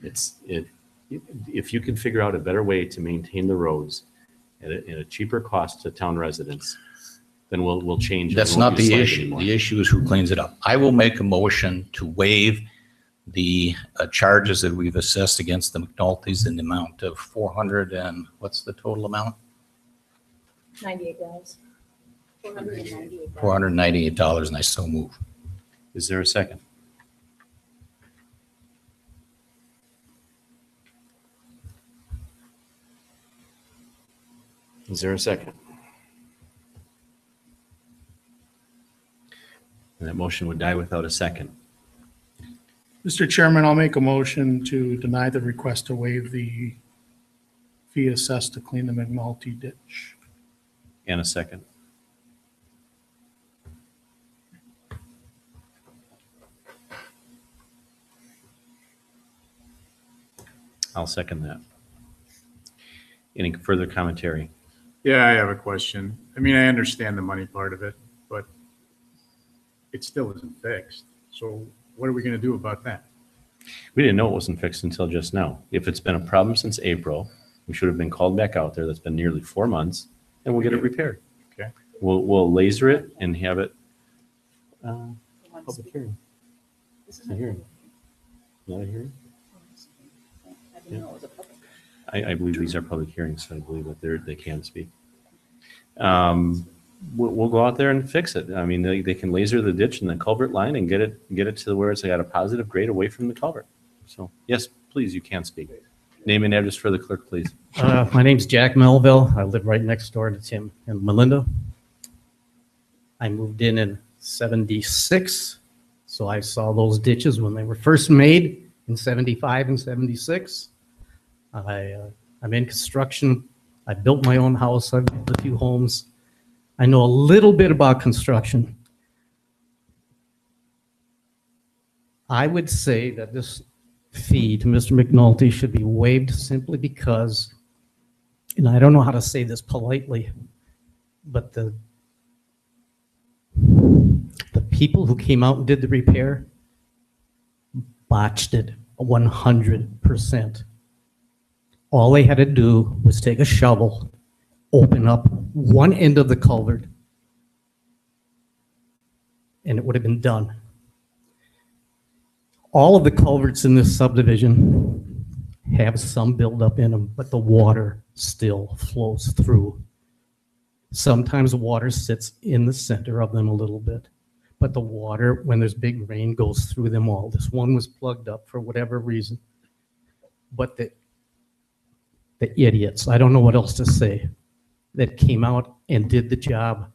If you can figure out a better way to maintain the roads at a cheaper cost to town residents, then we'll change. it. That's We won't not the use slag issue. anymore. The issue is who cleans it up. I will make a motion to waive the charges that we've assessed against the McNulty's in the amount of 400 and what's the total amount? $98. $498. $498, and I so move. Is there a second? Is there a second? And that motion would die without a second. Mr. Chairman, I'll make a motion to deny the request to waive the fee assessed to clean the McNulty ditch. And a second. I'll second that. Any further commentary? Yeah, I have a question. I mean, I understand the money part of it, but it still isn't fixed. So what are we going to do about that? We didn't know it wasn't fixed until just now. If it's been a problem since April, we should have been called back out there. That's been nearly 4 months, and we'll get it repaired. Okay. We'll laser it and have it public hearing. This is A hearing. Not a hearing? I didn't know it was a public. I believe these are public hearings, so I believe that they can speak. We'll go out there and fix it. I mean, they can laser the ditch and the culvert line and get it to where it's got a positive grade away from the culvert. So, yes, please, you can speak. Name and address for the clerk, please. My name's Jack Melville. I live right next door to Tim and Melinda. I moved in 76, so I saw those ditches when they were first made in 75 and 76. I'm in construction. I built my own house. I've built a few homes. I know a little bit about construction. I would say that this fee to Mr. McNulty should be waived simply because, and I don't know how to say this politely, but the people who came out and did the repair botched it 100%. All they had to do was take a shovel, open up one end of the culvert, and it would have been done. All of the culverts in this subdivision have some buildup in them, but the water still flows through. Sometimes the water sits in the center of them a little bit, but the water, when there's big rain, goes through them all. This one was plugged up for whatever reason. But the idiots, I don't know what else to say, that came out and did the job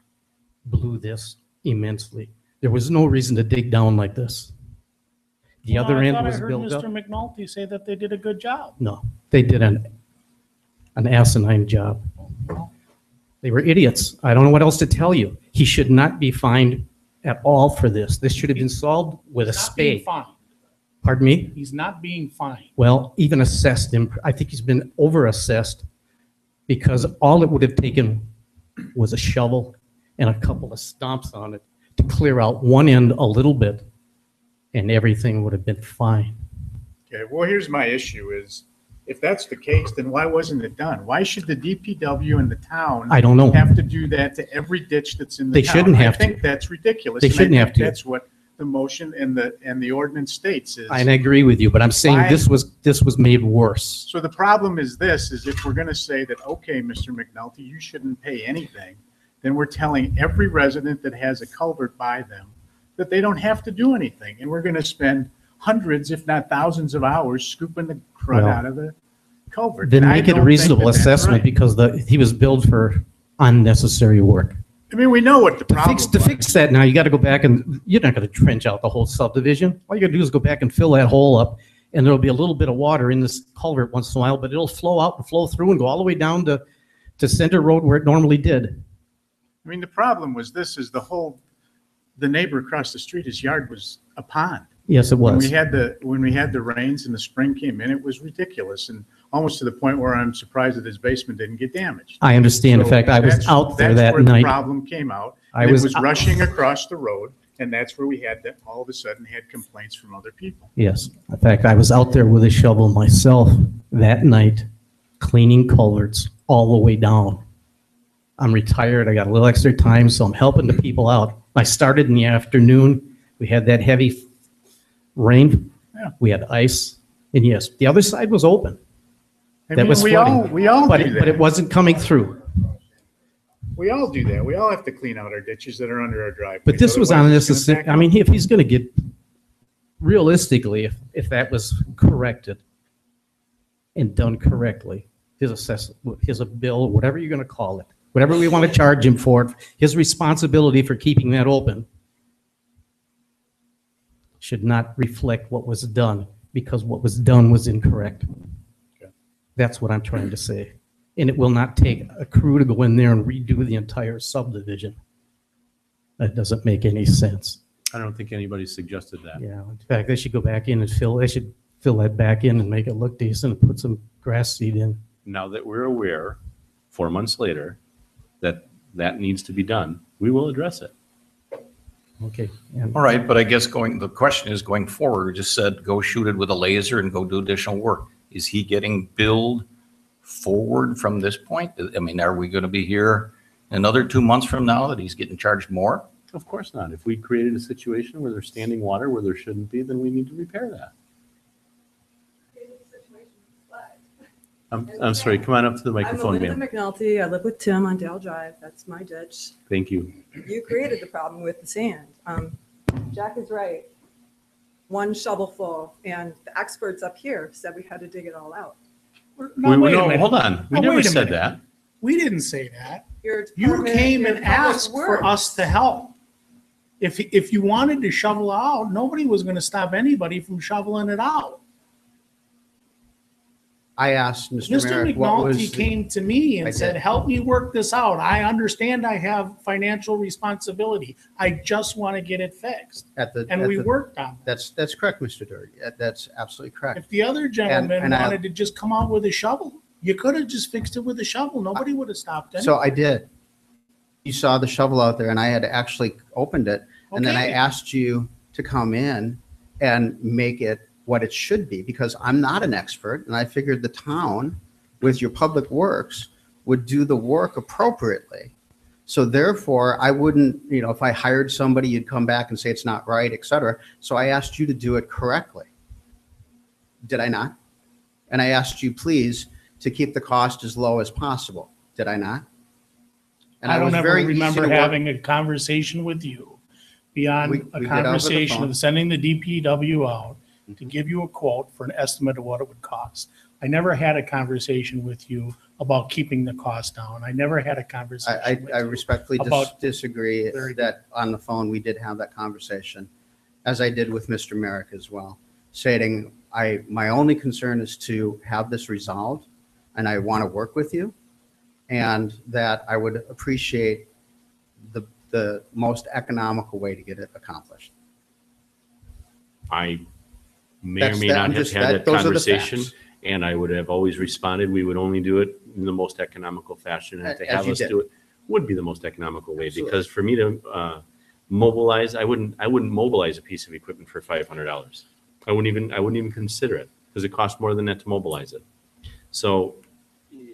blew this immensely. There was no reason to dig down like this. The other end was built up. I heard Mr. McNulty say that they did a good job. No, they did an asinine job. They were idiots. I don't know what else to tell you. He should not be fined at all for this. This should have been solved with a He's not being spade. fined. Pardon me? He's not being fined. Well, even assessed him, I think he's been over-assessed because all it would have taken was a shovel and a couple of stomps on it to clear out one end a little bit, and everything would have been fine. Okay, well, here's my issue is, if that's the case, then why wasn't it done? Why should the DPW and the town I don't know. have to do that to every ditch that's in the They town? shouldn't have I think to. that's ridiculous. They and I shouldn't think have to. That's what the motion and the ordinance states is. I agree with you, but I'm saying Why- this was made worse. So the problem is this, is if we're gonna say that, okay, Mr. McNulty, you shouldn't pay anything, then we're telling every resident that has a culvert by them that they don't have to do anything. And we're gonna spend hundreds, if not thousands of hours scooping the crud Well, out of the culvert. Then And I make it a don't think reasonable that that's assessment right. because he was billed for unnecessary work. I mean, we know what the problem To fix that now, you got to go back and, you're not going to trench out the whole subdivision. All you got to do is go back and fill that hole up, and there'll be a little bit of water in this culvert once in a while, but it'll flow out and flow through and go all the way down to Center Road where it normally did. I mean, the problem was this, is the neighbor across the street, his yard was a pond. Yes, it When was. we had the rains and the spring came in, it was ridiculous, and almost to the point where I'm surprised that his basement didn't get damaged. I understand. In So fact, I was that's- out there that's that where the night. problem came out. I And it was was out- rushing across the road, and that's where we had that, all of a sudden had complaints from other people. Yes. In fact, I was out there with a shovel myself that night, cleaning culverts all the way down. I'm retired. I got a little extra time, so I'm helping the people out. I started in the afternoon. We had that heavy rain. Yeah. We had ice. And yes, the other side was open. I That mean, was we all flooding. do But that. it wasn't coming through. We all do that. We all have to clean out our ditches that are under our driveways. But this was Otherwise, it's unnecessary. gonna I mean, if he's going to get, realistically, if that was corrected and done correctly, his assessment, his bill, whatever you're going to call it, whatever we want to charge him for, his responsibility for keeping that open should not reflect what was done, because what was done was incorrect. Okay. That's what I'm trying to say. And it will not take a crew to go in there and redo the entire subdivision. That doesn't make any sense. I don't think anybody suggested that. Yeah, in fact, they should go back in and they should fill that back in and make it look decent and put some grass seed in. Now that we're aware, 4 months later, that needs to be done, we will address it. Okay. And All right, but I guess the question is going forward, we just said, go shoot it with a laser and go do additional work. Is he getting billed forward from this point? I mean, are we going to be here another 2 months from now that he's getting charged more? Of course not. If we created a situation where there's standing water where there shouldn't be, then we need to repair that. I'm sorry, come on up to the microphone, I'm ma'am. Melinda McNulty. I live with Tim on Dale Drive. That's my ditch. Thank you. You created the problem with the sand. Jack is right. One shovel full, and the experts up here said we had to dig it all out. No, wait a minute. Hold on. We No, never wait a said minute. that. We didn't say that. Your You department- came your and public asked for works. us to help. If you wanted to shovel out, nobody was going to stop anybody from shoveling it out. I asked Mr. Mr. Merrick what McNulty was, came to me I and said, did. help me work this out. I understand I have financial responsibility. I just want to get it fixed. And we worked on it. That's correct, Mr. Doherty. That's absolutely correct. If the other gentleman and I- wanted to just come out with a shovel, you could have just fixed it with a shovel. Nobody would have stopped anything. So I did. You saw the shovel out there and I had actually opened it. And then I Okay. asked you to come in and make it what it should be, because I'm not an expert. And I figured the town with your public works would do the work appropriately. So therefore I wouldn't, if I hired somebody, you'd come back and say it's not right, et cetera. So I asked you to do it correctly. Did I not? And I asked you, please, to keep the cost as low as possible. Did I not? And I was don't ever very easy remember to work- having a conversation with you beyond We a did over the conversation phone. of sending the DPW out to give you a quote for an estimate of what it would cost. I never had a conversation with you about keeping the cost down. I never had a conversation with I you respectfully about- disagree Very good. that on the phone, we did have that conversation, as I did with Mr. Merrick as well, stating my only concern is to have this resolved, and I want to work with you, and that I would appreciate the most economical way to get it accomplished. I may or That's may that- not I'm have just- had that those are the conversation, facts. and I would have always responded, we would only do it in the most economical fashion, and to As have you us did. do it would be the most economical way, Absolutely. because for me to mobilize, I wouldn't mobilize a piece of equipment for $500. I wouldn't even consider it, because it costs more than that to mobilize it. So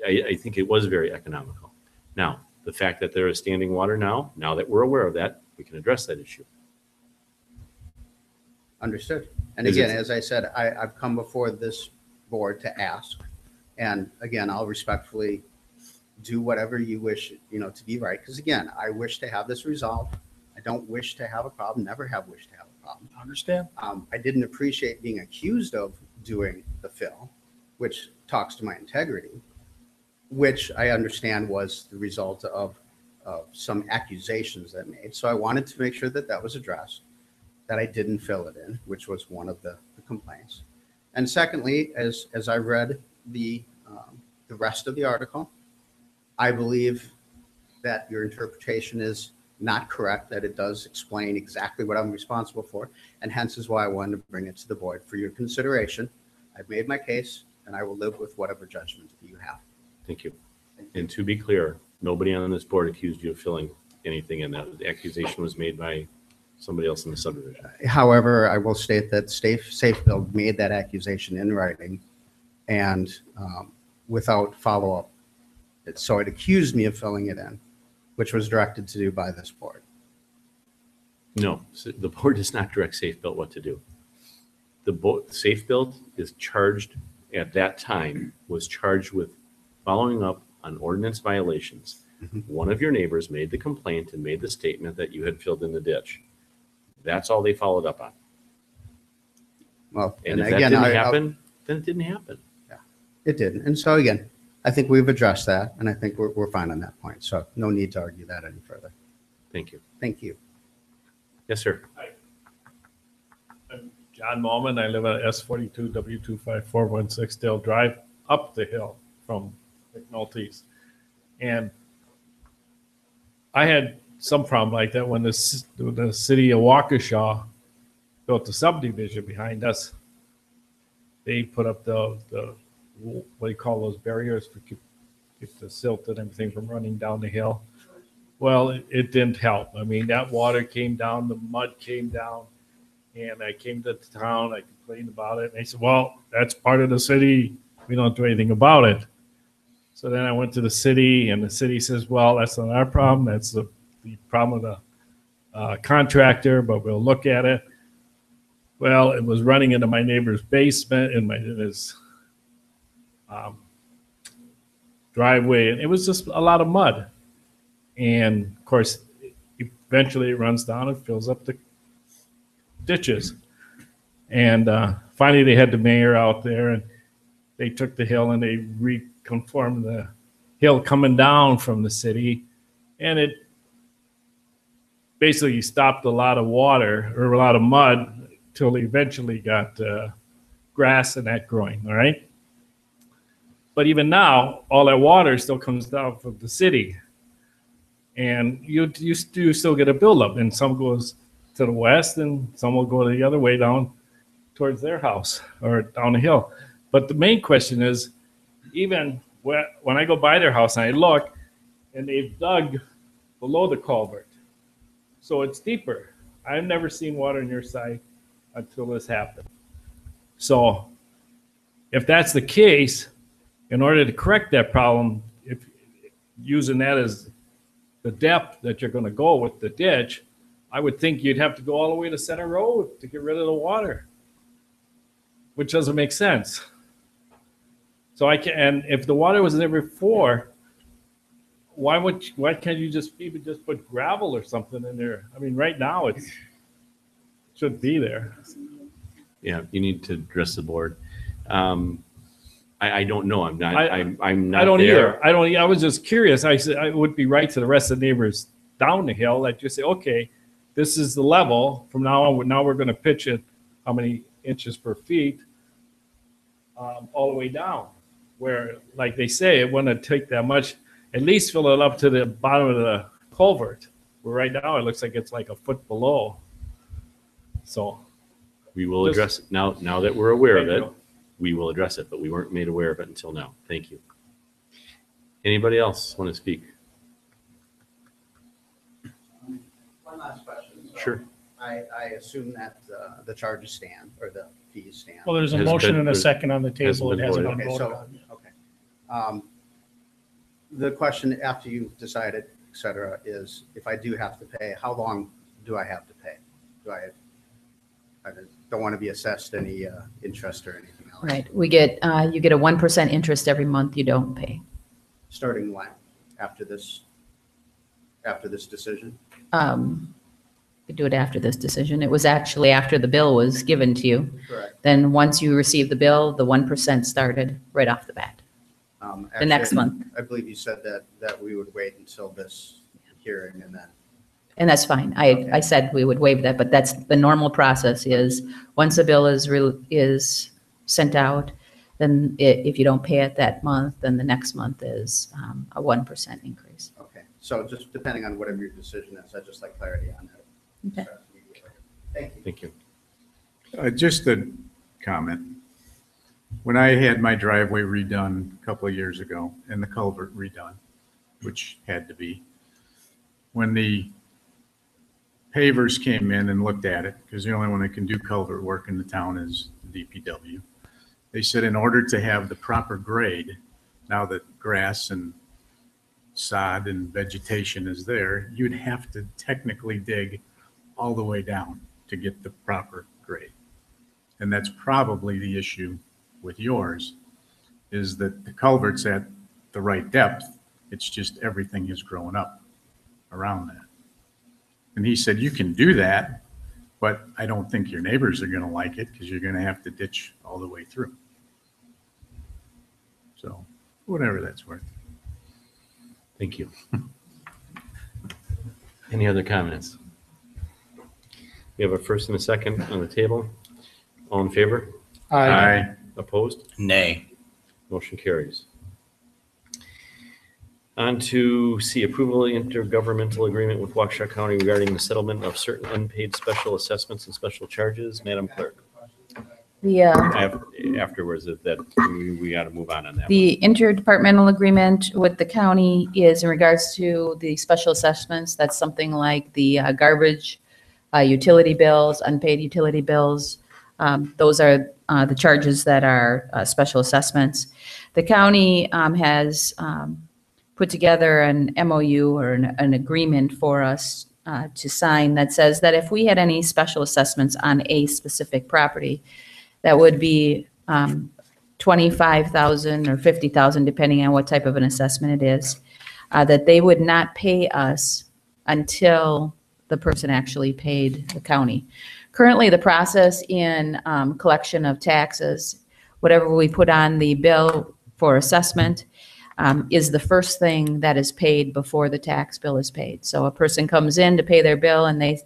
I think it was very economical. Now, the fact that there is standing water now that we're aware of that, we can address that issue. Understood. And Is again, it- as I said, I've come before this board to ask. And again, I'll respectfully do whatever you wish, to be right. Because again, I wish to have this resolved. I don't wish to have a problem, never have wished to have a problem. I understand. I didn't appreciate being accused of doing the fill, which talks to my integrity, which I understand was the result of some accusations that made. So I wanted to make sure that that was addressed, that I didn't fill it in, which was one of the complaints. And secondly, as I read the rest of the article, I believe that your interpretation is not correct, that it does explain exactly what I'm responsible for, and hence is why I wanted to bring it to the board for your consideration. I've made my case, and I will live with whatever judgment you have. Thank you. And to be clear, nobody on this board accused you of filling anything in that. The accusation was made by somebody else in the subdivision. However, I will state that Safe Build made that accusation in writing and without follow-up. So it accused me of filling it in, which was directed to do by this board. No, the board does not direct Safe Built what to do. Safe Built is charged, at that time, was charged with following up on ordinance violations. One of your neighbors made the complaint and made the statement that you had filled in the ditch. That's all they followed up on. Well, And if that again, didn't happen, then it didn't happen. it didn't. And so again, I think we've addressed that, and I think we're fine on that point. So no need to argue that any further. Thank you. Thank you. Yes, sir. I'm John Malman. I live at S42 W25416 Dale Drive, up the hill from McNulty's. And I had some problem like that when the city of Waukesha built the subdivision behind us. They put up the what do you call those barriers to keep the silt and everything from running down the hill. Well, it didn't help. I mean, that water came down, the mud came down, and I came to the town, I complained about it, and they said, well, that's part of the city, we don't do anything about it. So then I went to the city, and the city says, well, that's not our problem, that's the problem of the contractor, but we'll look at it. Well, it was running into my neighbor's basement, in his driveway, and it was just a lot of mud. And of course, eventually it runs down and fills up the ditches. And finally, they had the mayor out there, and they took the hill and they reconformed the hill coming down from the city, and it basically stopped a lot of water or a lot of mud till they eventually got grass and that growing. All right. But even now, all that water still comes down from the city. And you do still get a buildup, and some goes to the west, and some will go the other way down towards their house or down the hill. But the main question is, even when I go by their house and I look, and they've dug below the culvert, so it's deeper. I've never seen water on your side until this happened. So if that's the case, in order to correct that problem, if using that as the depth that you're going to go with the ditch, I would think you'd have to go all the way to Center Road to get rid of the water, which doesn't make sense. So I can, and if the water was there before, why can't you just even just put gravel or something in there? I mean, right now should be there. Yeah, you need to address the board. I don't know. I'm not, I'm not I don't there. either. I was just curious. I said, I would be right to the rest of the neighbors down the hill. Like just say, okay, this is the level from now on. Now we're going to pitch it how many inches per feet all the way down. Where, like they say, it wouldn't take that much. At least fill it up to the bottom of the culvert. Where right now it looks like it's like a foot below. So We will Just- address it now that we're aware of Thank it. you. We will address it, but we weren't made aware of it until now. Thank you. Anybody else want to speak? One last question. So Sure. I assume that the charges stand or the fees stand. Well, there's a Hasn't motion been- and a there's- second on the table. hasn't It been hasn't voted. been Okay, voted so, on. okay. The question after you've decided, et cetera, is if I do have to pay, how long do I have to pay? I don't want to be assessed any interest or anything else. Right, we get, you get a 1% interest every month you don't pay. Starting when? After this decision? We do it after this decision. It was actually after the bill was given to you. Correct. Then once you receive the bill, the 1% started right off the bat. The next Actually, month. I believe you said that we would wait until this hearing and then. And that's fine. I said we would waive that, but that's the normal process is, once a bill is sent out, then if you don't pay it that month, then the next month is a 1% increase. Okay, so just depending on whatever your decision is, I'd just like clarity on that. Okay. Thank you. Thank you. Just a comment. When I had my driveway redone a couple of years ago and the culvert redone, which had to be, when the pavers came in and looked at it, because the only one that can do culvert work in the town is the DPW, they said in order to have the proper grade, now that grass and sod and vegetation is there, you'd have to technically dig all the way down to get the proper grade. And that's probably the issue with yours, is that the culvert's at the right depth. It's just everything has grown up around that. And he said, you can do that, but I don't think your neighbors are going to like it because you're going to have to ditch all the way through. So whatever that's worth. Thank you. Any other comments? We have a first and a second on the table. All in favor? Aye. Opposed? Nay. Motion carries. On to C, approval of intergovernmental agreement with Waukesha County regarding the settlement of certain unpaid special assessments and special charges. Madam Clerk. The, Afterwards, we got to move on that. The interdepartmental agreement with the county is in regards to the special assessments. That's something like the garbage, utility bills, unpaid utility bills. Those are the charges that are special assessments. The county has put together an MOU or an agreement for us to sign that says that if we had any special assessments on a specific property, that would be $25,000 or $50,000, depending on what type of an assessment it is, that they would not pay us until the person actually paid the county. Currently, the process in collection of taxes, whatever we put on the bill for assessment, is the first thing that is paid before the tax bill is paid. So a person comes in to pay their bill and they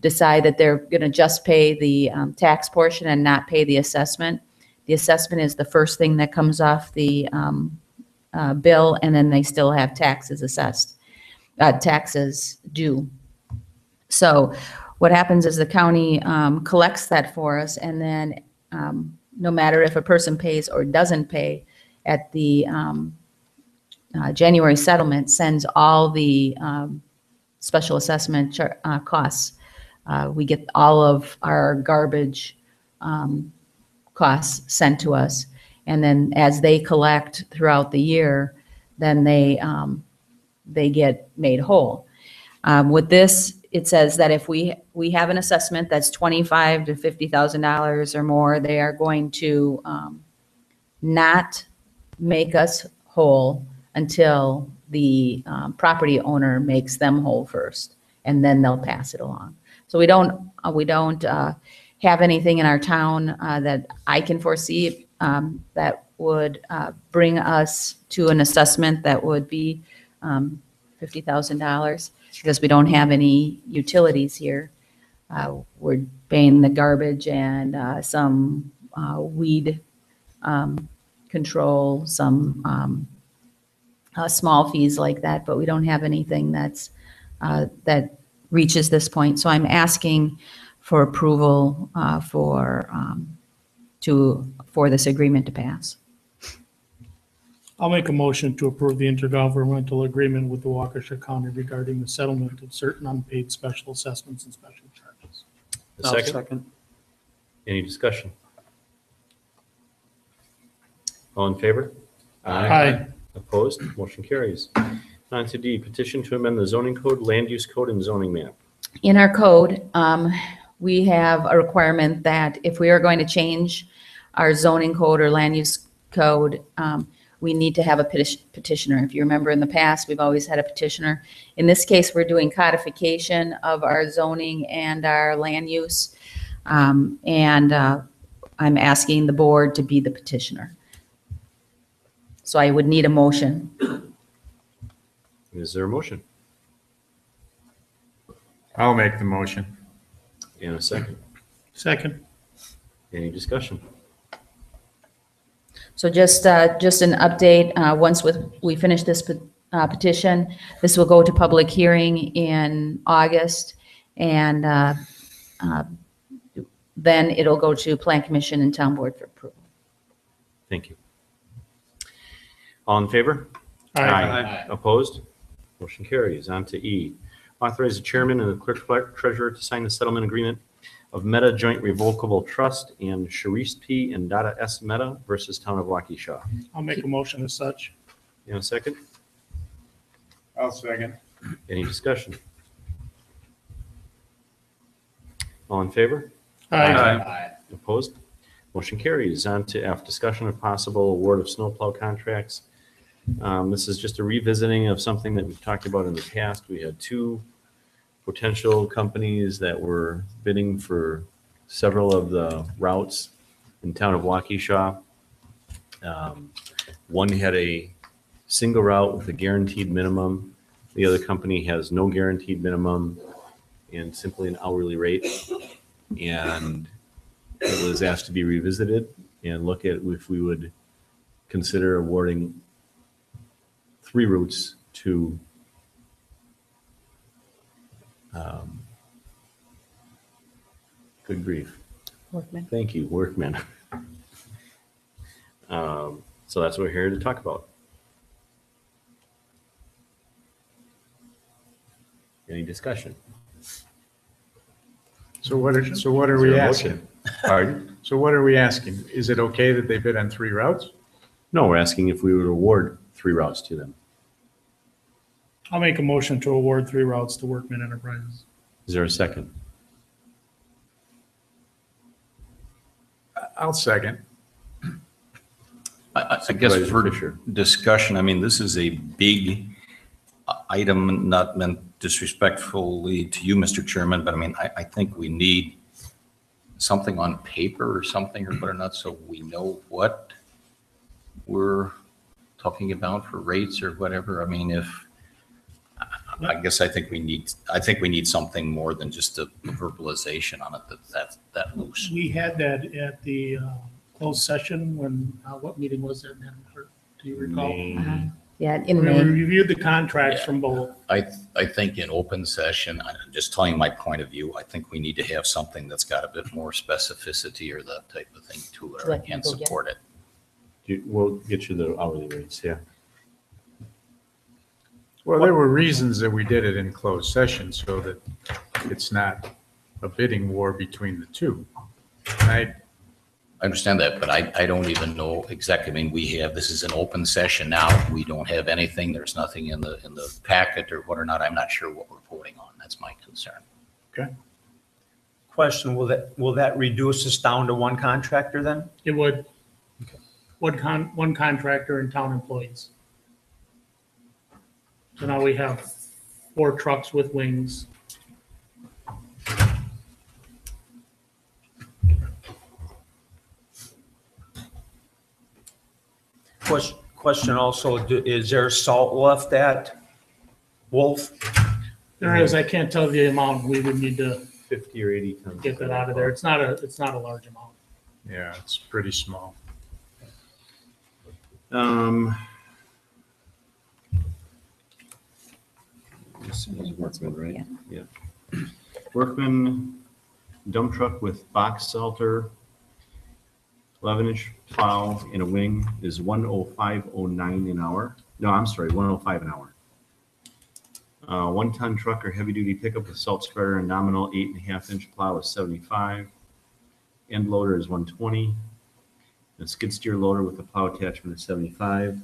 decide that they're going to just pay the tax portion and not pay the assessment. The assessment is the first thing that comes off the bill, and then they still have taxes assessed, taxes due. So what happens is the county collects that for us, and then no matter if a person pays or doesn't pay, at the January settlement sends all the special assessment costs. We get all of our garbage costs sent to us, and then as they collect throughout the year, then they get made whole. With this, it says that if we have an assessment that's $25,000 to $50,000 or more, they are going to not make us whole until the property owner makes them whole first, and then they'll pass it along. So we don't have anything in our town that I can foresee that would bring us to an assessment that would be $50,000, because we don't have any utilities here. We're paying the garbage and some weed control, some small fees like that, but we don't have anything that's that reaches this point. So I'm asking for approval for this agreement to pass. I'll make a motion to approve the intergovernmental agreement with the Waukesha County regarding the settlement of certain unpaid special assessments and special charges. A second? Any discussion? All in favor? Aye. Opposed? Motion carries. On to D, petition to amend the zoning code, land use code, and zoning map. In our code, we have a requirement that if we are going to change our zoning code or land use code, we need to have a petitioner. If you remember in the past, we've always had a petitioner. In this case, we're doing codification of our zoning and our land use. I'm asking the board to be the petitioner. So I would need a motion. Is there a motion? I'll make the motion. And a second? Second. Any discussion? So just an update, once we finish this petition, this will go to public hearing in August, and then it'll go to Plan Commission and Town Board for approval. Thank you. All in favor? Aye. Opposed? Motion carries. On to E, authorize the chairman and the clerk treasurer to sign the settlement agreement of Meta Joint Revocable Trust and Sharice P. and Dada S. Meta versus Town of Waukesha. I'll make a motion as such. In a second? I'll second. Any discussion? All in favor? Aye. Opposed? Motion carries. On to F, discussion of possible award of snowplow contracts. This is just a revisiting of something that we've talked about in the past. We had two potential companies that were bidding for several of the routes in town of Waukesha. One had a single route with a guaranteed minimum. The other company has no guaranteed minimum and simply an hourly rate. And it was asked to be revisited and look at if we would consider awarding 3 routes to good grief. Workman. Thank you, Workman. So that's what we're here to talk about. Any discussion? So what are we Is there a asking? motion? Pardon? So what are we asking? Is it okay that they bid on 3 routes? No, we're asking if we would award 3 routes to them. I'll make a motion to award 3 routes to Workman Enterprises. Is there a second? I'll second. I guess Supervisor for Fisher. discussion, I mean, this is a big item, not meant disrespectfully to you, Mr. Chairman, but I mean, I think we need something on paper or something or whatnot, so we know what we're talking about for rates or whatever. I mean, I think we need something more than just a verbalization on it that loose. We had that at the closed session when, what meeting was that, Madam Clerk? Do you recall? Yeah, in We May. reviewed the contracts from both. I think in open session, I'm just telling my point of view, I think we need to have something that's got a bit more specificity or that type of thing to it, or I Let can't people get- support it. We'll get you the hourly rates, yeah. Well, there were reasons that we did it in closed session so that it's not a bidding war between the two. I understand that, but I don't even know exactly. I mean, this is an open session now. We don't have anything. There's nothing in the packet or what or not. I'm not sure what we're voting on. That's my concern. Okay. Question, will that reduce us down to one contractor then? It would. one contractor and town employees. So now we have 4 trucks with wings. Question also, is there salt left at Wolf? There is, I can't tell the amount, we would need to 50 or 80 tons. get that out of there. It's not a large amount. Yeah, it's pretty small. This is Workman, right? Yeah. Workman dump truck with box salter, 11-inch plow and a wing is 105.09 an hour. No, I'm sorry, 105 an hour. 1-ton truck or heavy-duty pickup with salt spreader and nominal 8.5-inch plow is 75. End loader is 120. A skid steer loader with a plow attachment is 75.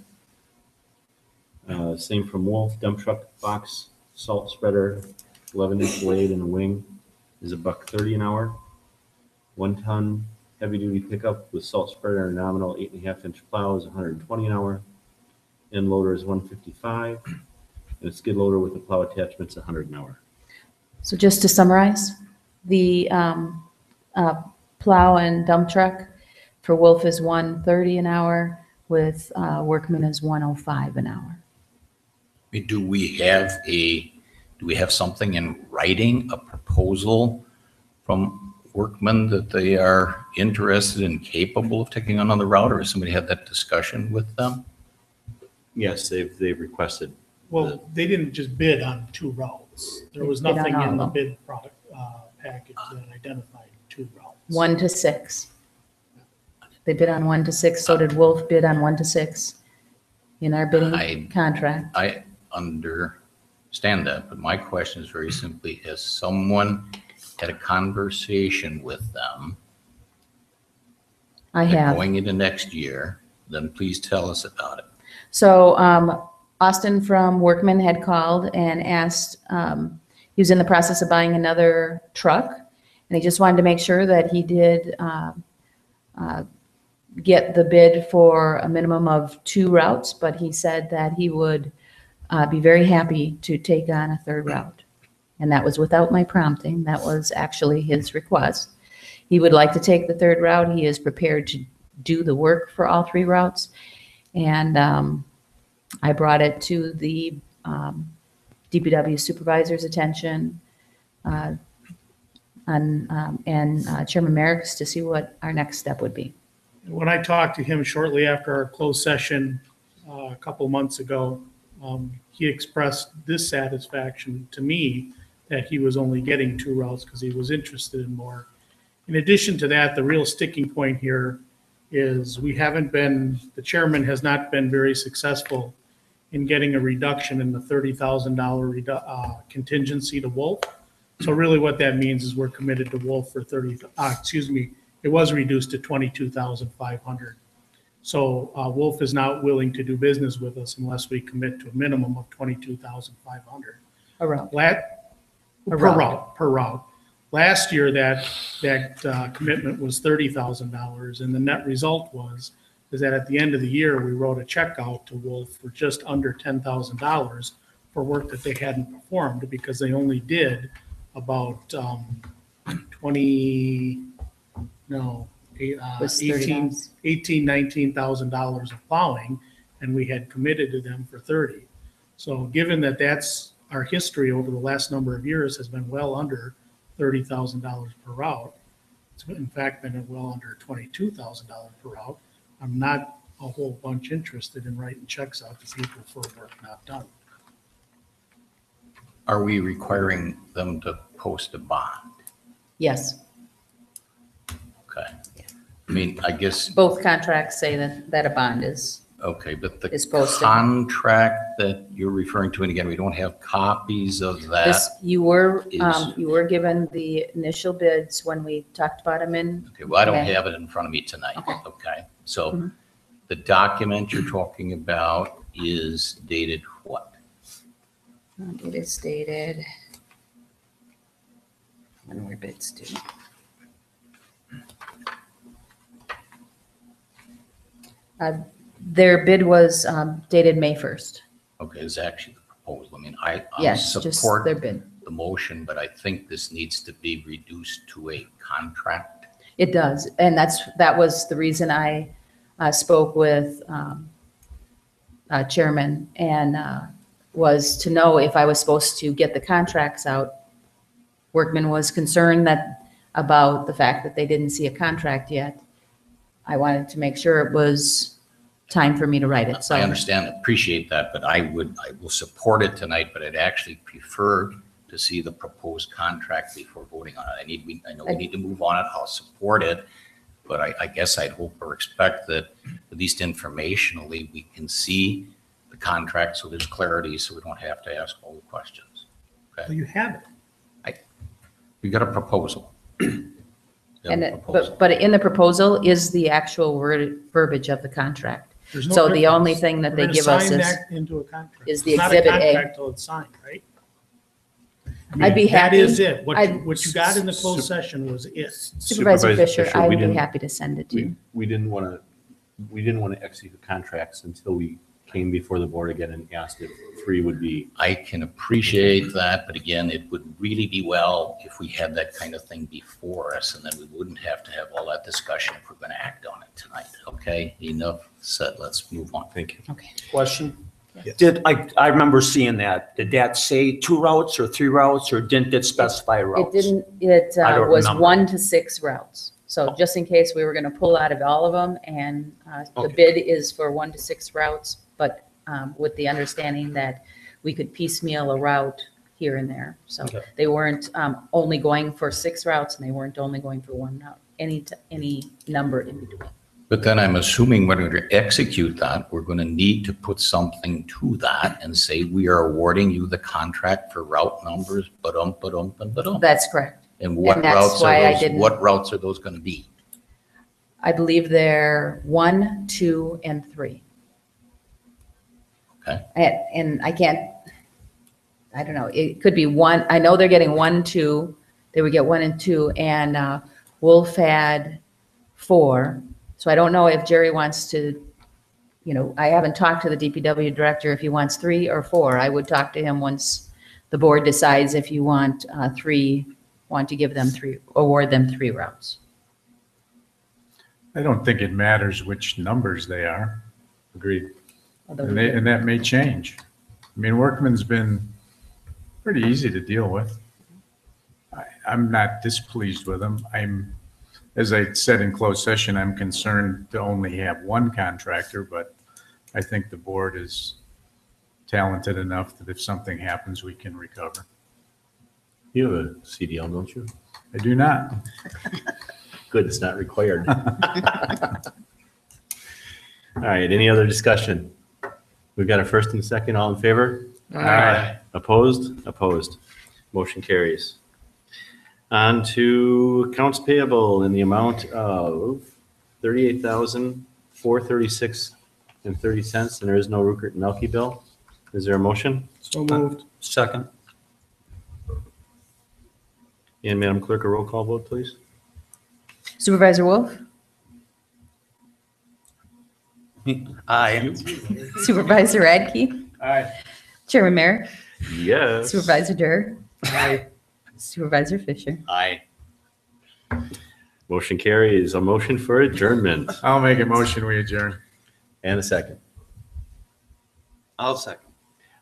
Same from Wolf, dump truck, box, salt spreader, 11-inch blade and a wing is $130 an hour. 1-ton heavy-duty pickup with salt spreader and nominal 8.5-inch plow is 120 an hour. End loader is 155. And a skid loader with a plow attachment is 100 an hour. So just to summarize, the plow and dump truck for Wolf is 130 an hour, with Workman is 105 an hour. Do we have something in writing, a proposal from Workman that they are interested and capable of taking another route, or has somebody had that discussion with them? Yes, they've requested. Well, they didn't just bid on 2 routes. There was They bid on nothing all in the of them. bid product package that identified 2 routes. 1 to 6. They bid on 1 to 6, so did Wolf bid on 1 to 6 in our bidding contract. I understand that, but my question is very simply, has someone had a conversation with them? I that have. Going into next year, then please tell us about it. So Austin from Workman had called and asked, he was in the process of buying another truck, and he just wanted to make sure that he did get the bid for a minimum of 2 routes, but he said that he would be very happy to take on a 3rd route. And that was without my prompting. That was actually his request. He would like to take the 3rd route. He is prepared to do the work for all 3 routes. And I brought it to the DPW supervisor's attention and Chairman Merrick's to see what our next step would be. When I talked to him shortly after our closed session a couple months ago, he expressed dissatisfaction to me that he was only getting 2 routes because he was interested in more. In addition to that, the real sticking point here is the chairman has not been very successful in getting a reduction in the $30,000 contingency to Wolf. So really what that means is we're committed to Wolf for it was reduced to $22,500. So Wolf is not willing to do business with us unless we commit to a minimum of $22,500. A route. Per route. Last year, that commitment was $30,000, and the net result is that at the end of the year, we wrote a check out to Wolf for just under $10,000 for work that they hadn't performed because they only did about 19,000 of plowing, and we had committed to them for 30. So given that that's our history over the last number of years has been well under $30,000 per route, it's in fact been well under $22,000 per route, I'm not a whole bunch interested in writing checks out to people for work not done. Are we requiring them to post a bond? Yes. Okay. I mean, I guess, Both contracts say that a bond is. okay, but the Is posted. contract that you're referring to, and again, we don't have copies of that. This, you were is- given the initial bids when we talked about them in. Okay, well, I don't May. have it in front of me tonight. Okay, so Mhm. the document you're talking about is dated what? It is dated. When were bids due? Their bid was dated May 1st. Okay, it's actually the proposal. I mean, I Yes, just support their bid. the motion, but I think this needs to be reduced to a contract. It does, and that was the reason I spoke with Chairman and was to know if I was supposed to get the contracts out. Workman was concerned about the fact that they didn't see a contract yet. I wanted to make sure it was time for me to write it, so. I understand, appreciate that, but I will support it tonight, but I'd actually prefer to see the proposed contract before voting on it. I know we need to move on it. I'll support it, but I guess I'd hope or expect that at least informationally, we can see the contract so there's clarity, so we don't have to ask all the questions. Well, you have it. We got a proposal. But in the proposal is the actual verbiage of the contract. There's no So the difference. only thing that We're they gonna give us sign is, that into a contract. is the It's not Exhibit A. contract till it's signed, right? I I'd be mean, happy. That is it. What I'd- you got in the closed session was it. Supervisor Fisher, we I would be didn't- happy to send it to you. We didn't want to execute contracts until we came before the board again and asked if 3 would be. I can appreciate that, but again, it would really be well if we had that kind of thing before us, and then we wouldn't have to have all that discussion if we're going to act on it tonight. Okay, enough said. Let's move on. Thank you. Okay. Question? I remember seeing that. Did that say 2 routes or 3 routes, or didn't it specify It routes? didn't, it I don't was remember. 1 to 6 routes. So just in case we were going to pull out of all of them, and the Okay. bid is for 1 to 6 routes, but with the understanding that we could piecemeal a route here and there. So Okay. they weren't only going for 6 routes, and they weren't only going for 1 route, any number in between. But then I'm assuming when we execute that, we're going to need to put something to that and say, we are awarding you the contract for route numbers, ba-dum. That's correct. And what And that's routes why I are those, didn't- what routes are those going to be? I believe they're 1, 2, and 3. Okay. And I can't, I don't know, it could be 1, I know they're getting 1, 2, they would get 1 and 2, and Wolf had 4. So I don't know if Jerry wants to, I haven't talked to the DPW director if he wants 3 or 4. I would talk to him once the board decides if you want 3, want to give them 3, award them 3 routes. I don't think it matters which numbers they are. Agreed. And that may change. I mean, Workman's been pretty easy to deal with. I'm not displeased with them. As I said in closed session, I'm concerned to only have 1 contractor, but I think the board is talented enough that if something happens, we can recover. You have a CDL, don't you? I do not. Good, it's not required. All right, any other discussion? We've got a first and second, all in favor? Aye. Opposed? Opposed. Motion carries. On to accounts payable in the amount of $38,436.30, and there is no Rupert and Melky bill. Is there a motion? So moved. Second. And Madam Clerk, a roll call vote, please. Supervisor Wolf? Aye. Supervisor Radke? Aye. Chairman Merrick? Yes. Supervisor Durr? Supervisor Fisher? Aye. Motion carries. A motion for adjournment I'll make a motion, we adjourn. and a second. I'll second.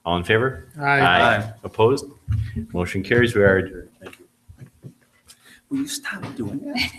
All in favor? Aye. Opposed? Motion carries. We are adjourned. Thank you. Will you stop doing that?